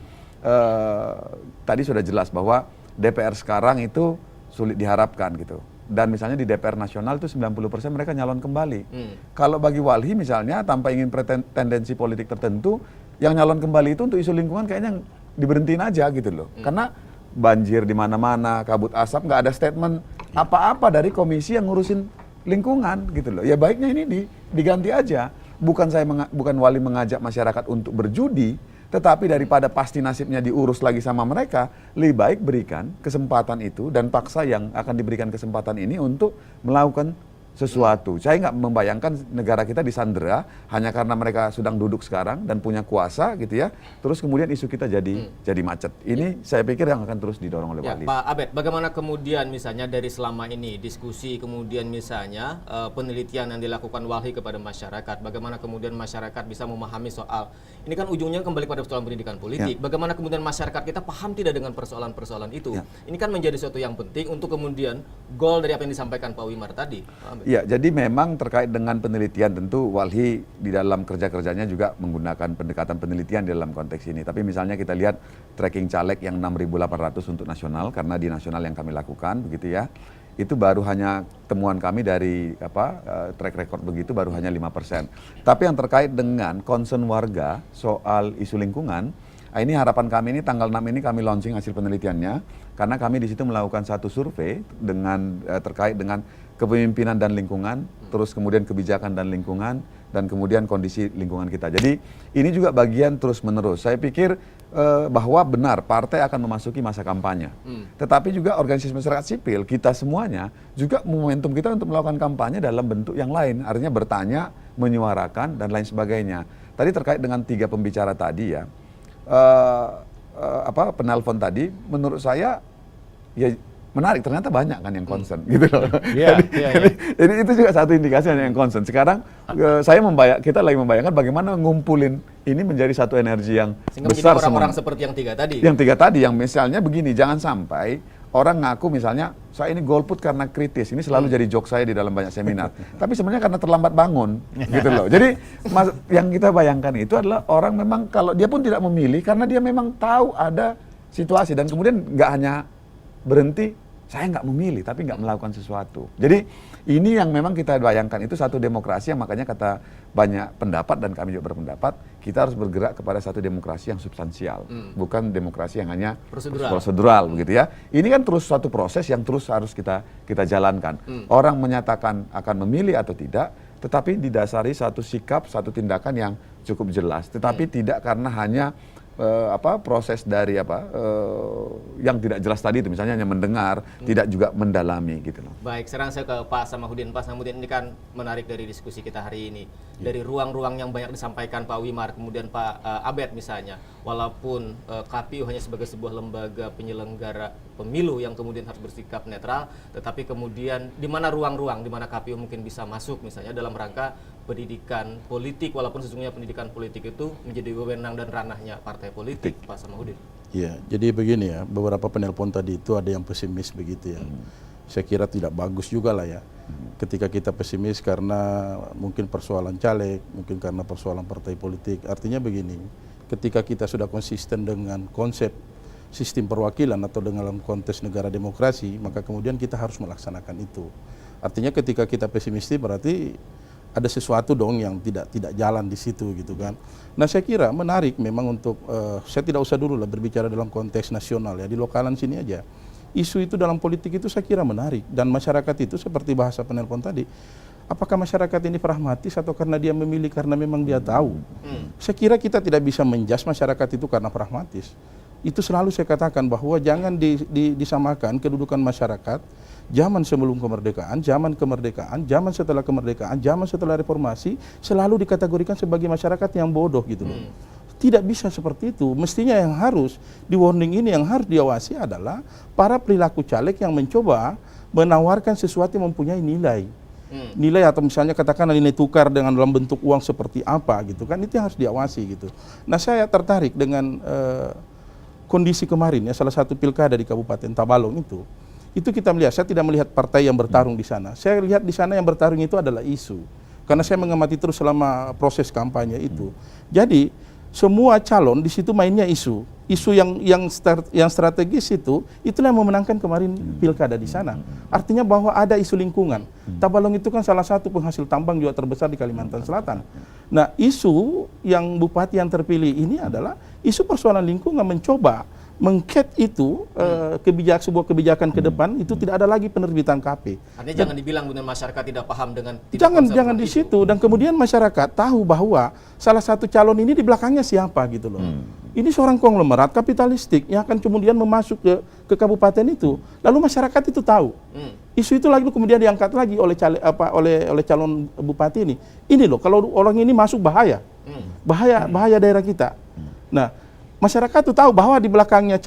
tadi sudah jelas bahwa DPR sekarang itu sulit diharapkan gitu. Dan misalnya di DPR nasional itu 90% mereka nyalon kembali. Kalau bagi Walhi misalnya tanpa ingin tendensi politik tertentu, yang nyalon kembali itu untuk isu lingkungan kayaknya diberhentiin aja gitu loh. Karena banjir di mana-mana, kabut asap, nggak ada statement apa-apa dari komisi yang ngurusin lingkungan gitu loh. Ya baiknya ini diganti aja. Bukan Walhi mengajak masyarakat untuk berjudi, tetapi daripada pasti nasibnya diurus lagi sama mereka, lebih baik berikan kesempatan itu dan paksa yang akan diberikan kesempatan ini untuk melakukan sesuatu. Saya nggak membayangkan negara kita disandera hanya karena mereka sedang duduk sekarang dan punya kuasa gitu ya. Terus kemudian isu kita jadi macet. Ini saya pikir yang akan terus didorong oleh Walhi. Pak Abed, bagaimana kemudian misalnya dari selama ini diskusi kemudian misalnya penelitian yang dilakukan Walhi kepada masyarakat, bagaimana kemudian masyarakat bisa memahami soal ini kan ujungnya kembali pada persoalan pendidikan politik. Bagaimana kemudian masyarakat kita paham tidak dengan persoalan-persoalan itu? Ini kan menjadi sesuatu yang penting untuk kemudian goal dari apa yang disampaikan Pak Wimar tadi. Ya, jadi memang terkait dengan penelitian tentu Walhi di dalam kerja-kerjanya juga menggunakan pendekatan penelitian di dalam konteks ini. Tapi misalnya kita lihat tracking caleg yang 6.800 untuk nasional, karena di nasional yang kami lakukan begitu ya. Itu baru hanya temuan kami dari track record begitu baru hanya 5%. Tapi yang terkait dengan concern warga soal isu lingkungan, Nah, ini harapan kami ini tanggal 6 ini kami launching hasil penelitiannya, karena kami di situ melakukan satu survei dengan terkait dengan kepemimpinan dan lingkungan, terus kemudian kebijakan dan lingkungan, dan kemudian kondisi lingkungan kita. Jadi ini juga bagian terus menerus. Saya pikir bahwa benar partai akan memasuki masa kampanye. Tetapi juga organisasi masyarakat sipil, kita semuanya juga momentum kita untuk melakukan kampanye dalam bentuk yang lain. Artinya bertanya, menyuarakan, dan lain sebagainya. Tadi terkait dengan 3 pembicara tadi ya, penelpon tadi, menurut saya ya menarik, ternyata banyak kan yang concern gitu loh. Jadi itu juga satu indikasi yang concern. Sekarang kita lagi membayangkan bagaimana ngumpulin ini menjadi satu energi yang sehingga besar orang-orang semua. seperti yang 3 tadi. Yang 3 tadi, yang misalnya begini, jangan sampai orang ngaku misalnya saya ini golput karena kritis. Ini selalu jadi joke saya di dalam banyak seminar. Tapi sebenarnya karena terlambat bangun gitu loh. Jadi yang kita bayangkan itu adalah orang memang kalau dia pun tidak memilih karena dia memang tahu ada situasi, dan kemudian nggak hanya berhenti saya nggak memilih tapi nggak melakukan sesuatu. Jadi ini yang memang kita bayangkan, itu satu demokrasi yang makanya kata banyak pendapat dan kami juga berpendapat kita harus bergerak kepada satu demokrasi yang substansial, bukan demokrasi yang hanya prosedural begitu ya. Ini kan terus suatu proses yang terus harus kita jalankan. Orang menyatakan akan memilih atau tidak, tetapi didasari satu sikap, satu tindakan yang cukup jelas. Tetapi tidak karena hanya proses dari yang tidak jelas tadi itu, misalnya hanya mendengar, tidak juga mendalami gitu loh. Baik, sekarang saya ke Pak Samahuddin. Pak Samahuddin, ini kan menarik dari diskusi kita hari ini. Dari ruang-ruang yang banyak disampaikan Pak Wimar, kemudian Pak Abed misalnya, walaupun KPU hanya sebagai sebuah lembaga penyelenggara pemilu yang kemudian harus bersikap netral, tetapi kemudian di mana ruang-ruang di mana KPU mungkin bisa masuk misalnya dalam rangka pendidikan politik, walaupun sesungguhnya pendidikan politik itu menjadi wewenang dan ranahnya partai politik, Pak Samahuddin. Iya, jadi begini ya, beberapa penelpon tadi itu ada yang pesimis begitu ya. Saya kira tidak bagus juga lah ya, ketika kita pesimis karena mungkin persoalan caleg, mungkin karena persoalan partai politik. Artinya begini, ketika kita sudah konsisten dengan konsep sistem perwakilan atau dalam konteks negara demokrasi, maka kemudian kita harus melaksanakan itu. Artinya ketika kita pesimistis berarti ada sesuatu dong yang tidak jalan di situ gitu kan. Nah saya kira menarik memang untuk saya tidak usah dulu lah berbicara dalam konteks nasional ya, di lokalan sini aja. Isu itu dalam politik itu saya kira menarik, dan masyarakat itu seperti bahasa penelpon tadi, apakah masyarakat ini pragmatis atau karena dia memilih karena memang dia tahu. Saya kira kita tidak bisa menjudge masyarakat itu karena pragmatis. Itu selalu saya katakan bahwa jangan disamakan kedudukan masyarakat zaman sebelum kemerdekaan, zaman kemerdekaan, zaman setelah kemerdekaan, zaman setelah reformasi, selalu dikategorikan sebagai masyarakat yang bodoh gitu loh. Tidak bisa seperti itu. Mestinya yang harus di warning ini, yang harus diawasi adalah para perilaku caleg yang mencoba menawarkan sesuatu yang mempunyai nilai. Nilai atau misalnya katakanlah nilai tukar dengan dalam bentuk uang seperti apa gitu kan, itu yang harus diawasi gitu. Nah saya tertarik dengan kondisi kemarin ya, salah satu pilkada di Kabupaten Tabalong itu kita melihat, saya tidak melihat partai yang bertarung di sana. Saya lihat di sana yang bertarung itu adalah isu. Karena saya mengamati terus selama proses kampanye itu. Jadi semua calon di situ mainnya isu. Isu yang strategis itulah yang memenangkan kemarin pilkada di sana. Artinya bahwa ada isu lingkungan. Tabalong itu kan salah satu penghasil tambang juga terbesar di Kalimantan Selatan. Nah, isu yang bupati yang terpilih ini adalah isu persoalan lingkungan, mencoba mengket itu sebuah kebijakan ke depan itu tidak ada lagi penerbitan KP. Artinya jangan dibilang benar masyarakat tidak paham dengan jangan di situ, dan kemudian masyarakat tahu bahwa salah satu calon ini di belakangnya siapa gitu loh. Ini seorang konglomerat kapitalistik yang akan kemudian memasuk ke kabupaten itu. Lalu masyarakat itu tahu. Isu itu lagi kemudian diangkat lagi oleh calon bupati ini. Ini loh, kalau orang ini masuk bahaya. Bahaya daerah kita. Nah, masyarakat itu tahu bahwa di belakangnya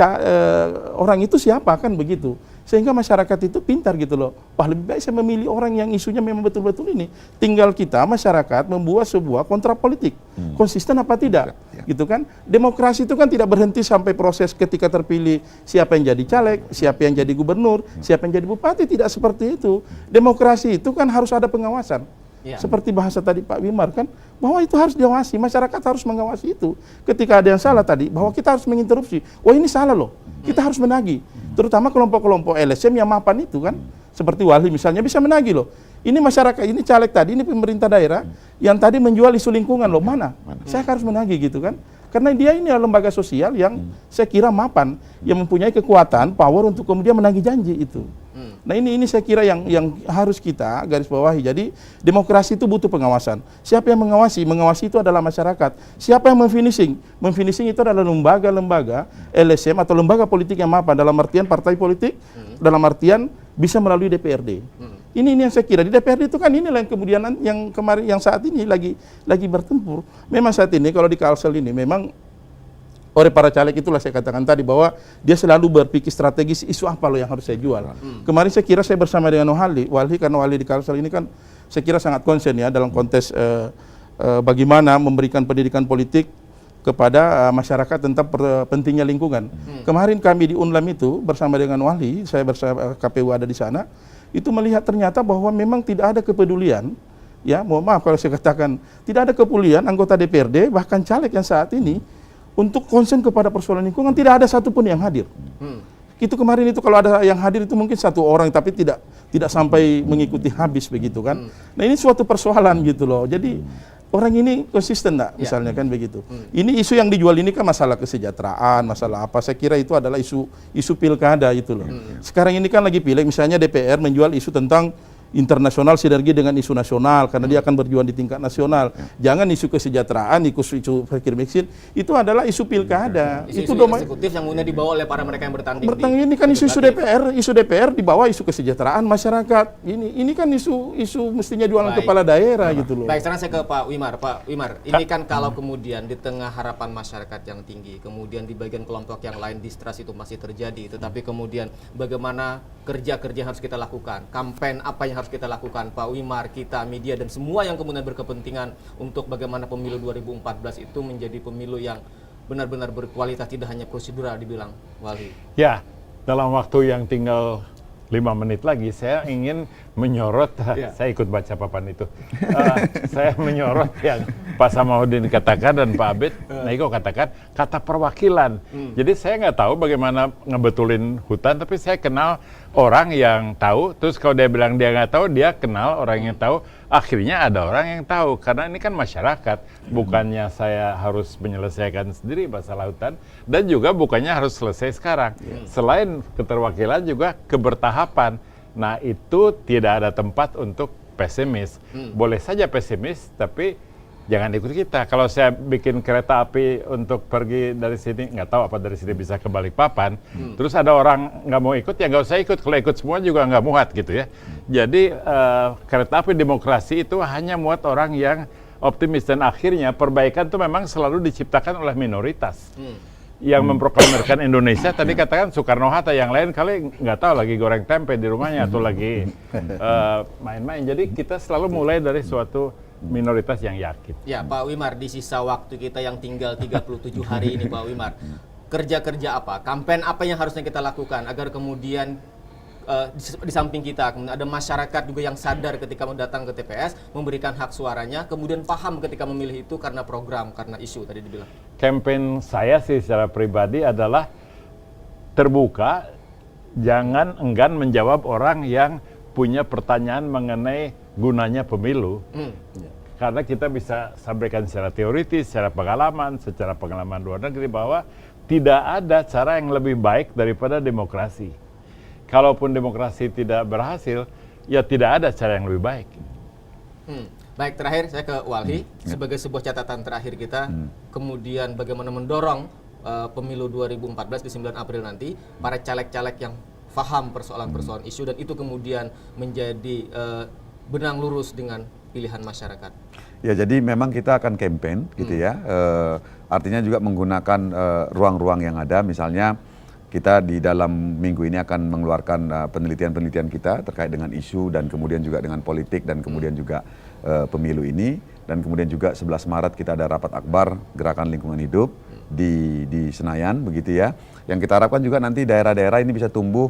orang itu siapa, kan begitu. Sehingga masyarakat itu pintar gitu loh. Wah, lebih baik saya memilih orang yang isunya memang betul-betul ini. Tinggal kita masyarakat membuat sebuah kontrak politik. Konsisten apa tidak? Gitu kan. Demokrasi itu kan tidak berhenti sampai proses ketika terpilih siapa yang jadi caleg, siapa yang jadi gubernur, siapa yang jadi bupati. Tidak seperti itu. Demokrasi itu kan harus ada pengawasan. Seperti bahasa tadi Pak Wimar kan, bahwa itu harus diawasi, masyarakat harus mengawasi itu. Ketika ada yang salah tadi, bahwa kita harus menginterupsi. Oh ini salah loh, kita harus menagih. Terutama kelompok-kelompok LSM yang mapan itu kan, seperti Wali misalnya bisa menagih loh. Ini masyarakat, ini caleg tadi, ini pemerintah daerah yang tadi menjual isu lingkungan loh, mana? Saya harus menagih gitu kan. Karena dia ini adalah lembaga sosial yang saya kira mapan, yang mempunyai kekuatan, power untuk kemudian menagih janji itu. Nah ini saya kira yang harus kita garis bawahi. Jadi demokrasi itu butuh pengawasan. Siapa yang mengawasi? Mengawasi itu adalah masyarakat. Siapa yang memfinishing? Memfinishing itu adalah lembaga-lembaga LSM atau lembaga politik yang mapan, dalam artian partai politik, dalam artian bisa melalui DPRD. Ini yang saya kira di DPRD itu kan inilah yang kemudian yang saat ini lagi bertempur. Memang saat ini kalau di Kalsel ini memang oleh para caleg itulah saya katakan tadi bahwa dia selalu berpikir strategis, isu apa loh yang harus saya jual. Kemarin saya kira saya bersama dengan Walhi karena Walhi di Kalsel ini kan saya kira sangat konsen ya dalam konteks bagaimana memberikan pendidikan politik kepada masyarakat tentang pentingnya lingkungan. Kemarin kami di Unlam itu bersama dengan Walhi, saya bersama KPU ada di sana, itu melihat ternyata bahwa memang tidak ada kepedulian, ya mohon maaf kalau saya katakan tidak ada kepedulian anggota DPRD bahkan caleg yang saat ini untuk konsen kepada persoalan lingkungan, tidak ada satupun yang hadir. Itu kemarin itu kalau ada yang hadir itu mungkin 1 orang, tapi tidak sampai mengikuti habis begitu kan. Nah ini suatu persoalan gitu loh. Jadi orang ini konsisten enggak misalnya kan begitu. Ini isu yang dijual ini kan masalah kesejahteraan, masalah apa. Saya kira itu adalah isu pilkada itu loh. Sekarang ini kan lagi pileg, misalnya DPR menjual isu tentang internasional sinergi dengan isu nasional karena dia akan berjuang di tingkat nasional. Jangan isu kesejahteraan, isu fakir miskin itu adalah isu pilkada. Isu eksekutif yang kemudian dibawa oleh para mereka yang bertanding. Ini kan isu DPR dibawa isu kesejahteraan masyarakat. Ini kan isu mestinya jualan kepala daerah gitu loh. Baik, sekarang saya ke Pak Wimar. Pak Wimar, ini kan kalau kemudian di tengah harapan masyarakat yang tinggi, kemudian di bagian kelompok yang lain distrust itu masih terjadi, tetapi kemudian bagaimana kerja-kerja harus kita lakukan, kampanye apa yang harus kita lakukan, Pak Wimar, kita, media, dan semua yang kemudian berkepentingan untuk bagaimana pemilu 2014 itu menjadi pemilu yang benar-benar berkualitas, tidak hanya prosedural dibilang Walhi. Ya, dalam waktu yang tinggal 5 menit lagi, saya ingin menyorot, saya ikut baca papan itu, saya menyorot yang Pak Samahuddin katakan dan Pak Abed Naiko katakan, kata perwakilan. Jadi saya nggak tahu bagaimana ngebetulin hutan, tapi saya kenal orang yang tahu, terus kalau dia bilang dia nggak tahu, dia kenal orang yang tahu, akhirnya ada orang yang tahu, karena ini kan masyarakat, bukannya saya harus menyelesaikan sendiri masalah hutan, dan juga bukannya harus selesai sekarang. Selain keterwakilan juga kebertahapan. Nah itu tidak ada tempat untuk pesimis. Boleh saja pesimis, tapi jangan ikut kita. Kalau saya bikin kereta api untuk pergi dari sini, nggak tahu apa dari sini bisa ke Balikpapan, terus ada orang nggak mau ikut, ya nggak usah ikut. Kalau ikut semua juga nggak muat gitu ya. Jadi kereta api demokrasi itu hanya muat orang yang optimis, dan akhirnya perbaikan itu memang selalu diciptakan oleh minoritas. Yang memproklamirkan Indonesia tadi katakan Soekarno-Hatta, yang lain kali nggak tahu lagi goreng tempe di rumahnya atau lagi main-main. Jadi kita selalu mulai dari suatu minoritas yang yakin. Ya, Pak Wimar, di sisa waktu kita yang tinggal 37 hari ini, Pak Wimar, kerja-kerja apa, kampanye apa yang harusnya kita lakukan agar kemudian di samping kita kemudian ada masyarakat juga yang sadar ketika datang ke TPS, memberikan hak suaranya, kemudian paham ketika memilih itu karena program, karena isu tadi dibilang. Campaign saya sih secara pribadi adalah terbuka, jangan enggan menjawab orang yang punya pertanyaan mengenai gunanya pemilu. Karena kita bisa sampaikan secara teoritis, secara pengalaman luar negeri bahwa tidak ada cara yang lebih baik daripada demokrasi. Kalaupun demokrasi tidak berhasil, ya tidak ada cara yang lebih baik. Baik, terakhir saya ke Walhi, sebagai sebuah catatan terakhir kita, kemudian bagaimana mendorong pemilu 2014 di 9 April nanti, para caleg-caleg yang paham persoalan-persoalan isu, dan itu kemudian menjadi benang lurus dengan pilihan masyarakat. Ya, jadi memang kita akan campaign gitu ya, artinya juga menggunakan ruang-ruang yang ada, misalnya kita di dalam minggu ini akan mengeluarkan penelitian-penelitian kita terkait dengan isu dan kemudian juga dengan politik dan kemudian juga pemilu ini, dan kemudian juga 11 Maret kita ada rapat akbar Gerakan Lingkungan Hidup di Senayan begitu ya. Yang kita harapkan juga nanti daerah-daerah ini bisa tumbuh,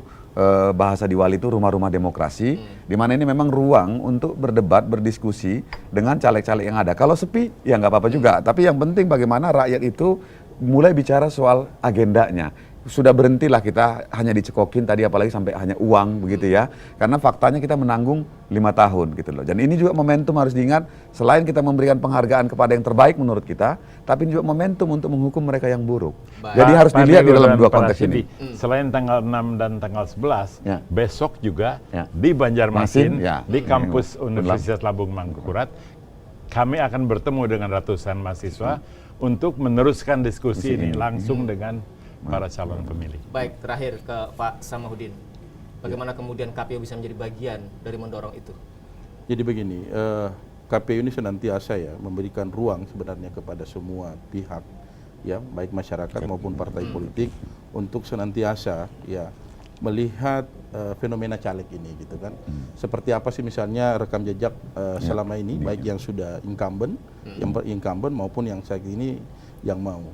bahasa di Wali itu rumah-rumah demokrasi, di mana ini memang ruang untuk berdebat, berdiskusi dengan caleg-caleg yang ada. Kalau sepi ya nggak apa-apa juga, tapi yang penting bagaimana rakyat itu mulai bicara soal agendanya. sudah berhentilah kita hanya dicekokin tadi, apalagi sampai hanya uang begitu ya. Karena faktanya kita menanggung 5 tahun gitu loh. Dan ini juga momentum harus diingat, selain kita memberikan penghargaan kepada yang terbaik menurut kita, tapi juga momentum untuk menghukum mereka yang buruk. Jadi harus dilihat di dalam dua konteks ini. Selain tanggal 6 dan tanggal 11, Ya. besok juga Ya. di Banjarmasin, ya. di kampus Universitas Labung Mangkurat, kami akan bertemu dengan ratusan mahasiswa untuk meneruskan diskusi ini langsung dengan para calon pemilih. Baik, terakhir ke Pak Samahuddin. Bagaimana kemudian KPU bisa menjadi bagian dari mendorong itu? Jadi begini, KPU ini senantiasa ya memberikan ruang sebenarnya kepada semua pihak, ya baik masyarakat maupun partai politik untuk senantiasa ya melihat fenomena caleg ini gitu kan. Seperti apa sih misalnya rekam jejak selama ini, baik yang sudah incumbent, incumbent maupun yang saat ini yang mau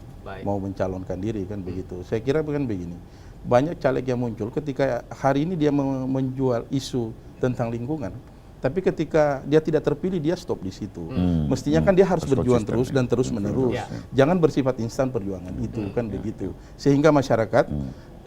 mencalonkan diri kan begitu. Saya kira bukan begini. Banyak caleg yang muncul ketika hari ini dia menjual isu tentang lingkungan. Tapi ketika dia tidak terpilih, dia stop di situ. Mestinya kan dia harus berjuang terus dan terus menerus. Jangan bersifat instan perjuangan itu kan begitu. Sehingga masyarakat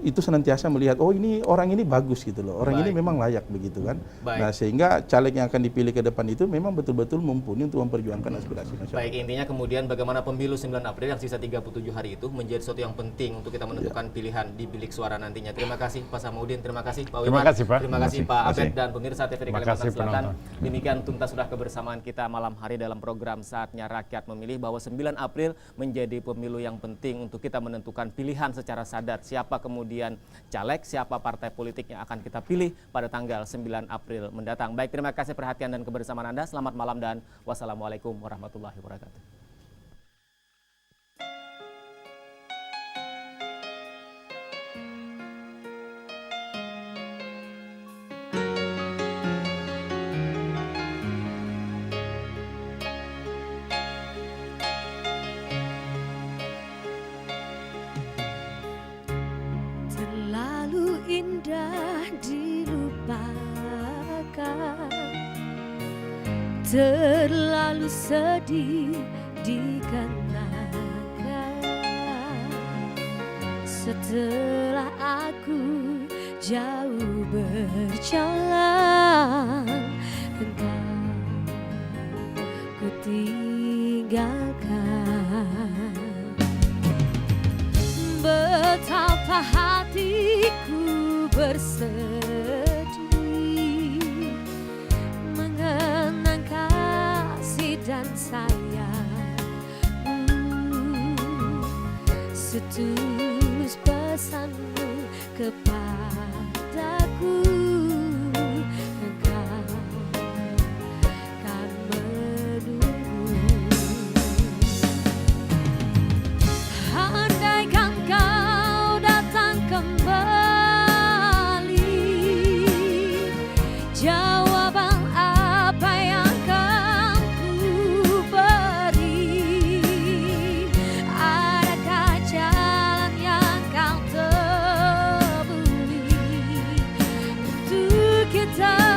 itu senantiasa melihat, oh ini orang ini bagus gitu loh, orang ini memang layak begitu kan. Nah sehingga caleg yang akan dipilih ke depan itu memang betul-betul mumpuni untuk memperjuangkan aspirasi masyarakat. Baik, intinya kemudian bagaimana pemilu 9 April yang sisa 37 hari itu menjadi sesuatu yang penting untuk kita menentukan pilihan di bilik suara nantinya. Terima kasih Pak Samahuddin, terima kasih Pak Wiman, Terima kasih, Pak. terima kasih Pak Abed dan pemirsa TVRI Terima Kalimantan kasih, Selatan. penonton. Demikian tuntas sudah kebersamaan kita malam hari dalam program Saatnya Rakyat Memilih, bahwa 9 April menjadi pemilu yang penting untuk kita menentukan pilihan secara sadar siapa kemudian caleg, siapa partai politik yang akan kita pilih pada tanggal 9 April mendatang. Baik, terima kasih perhatian dan kebersamaan Anda. Selamat malam dan wassalamualaikum warahmatullahi wabarakatuh. Terlalu indah dilupakan, terlalu sedih dikenakan. Setelah aku jauh berjalan, engkau ku tinggalkan. Betapa hatiku bersedih mengenang kasih dan sayangmu, setulus pesanmu kepadaku, engkau kan menunggu. Andaikan kau datang kembali, jawaban apa yang akan ku beri? Adakah jalan yang kau temui untuk kita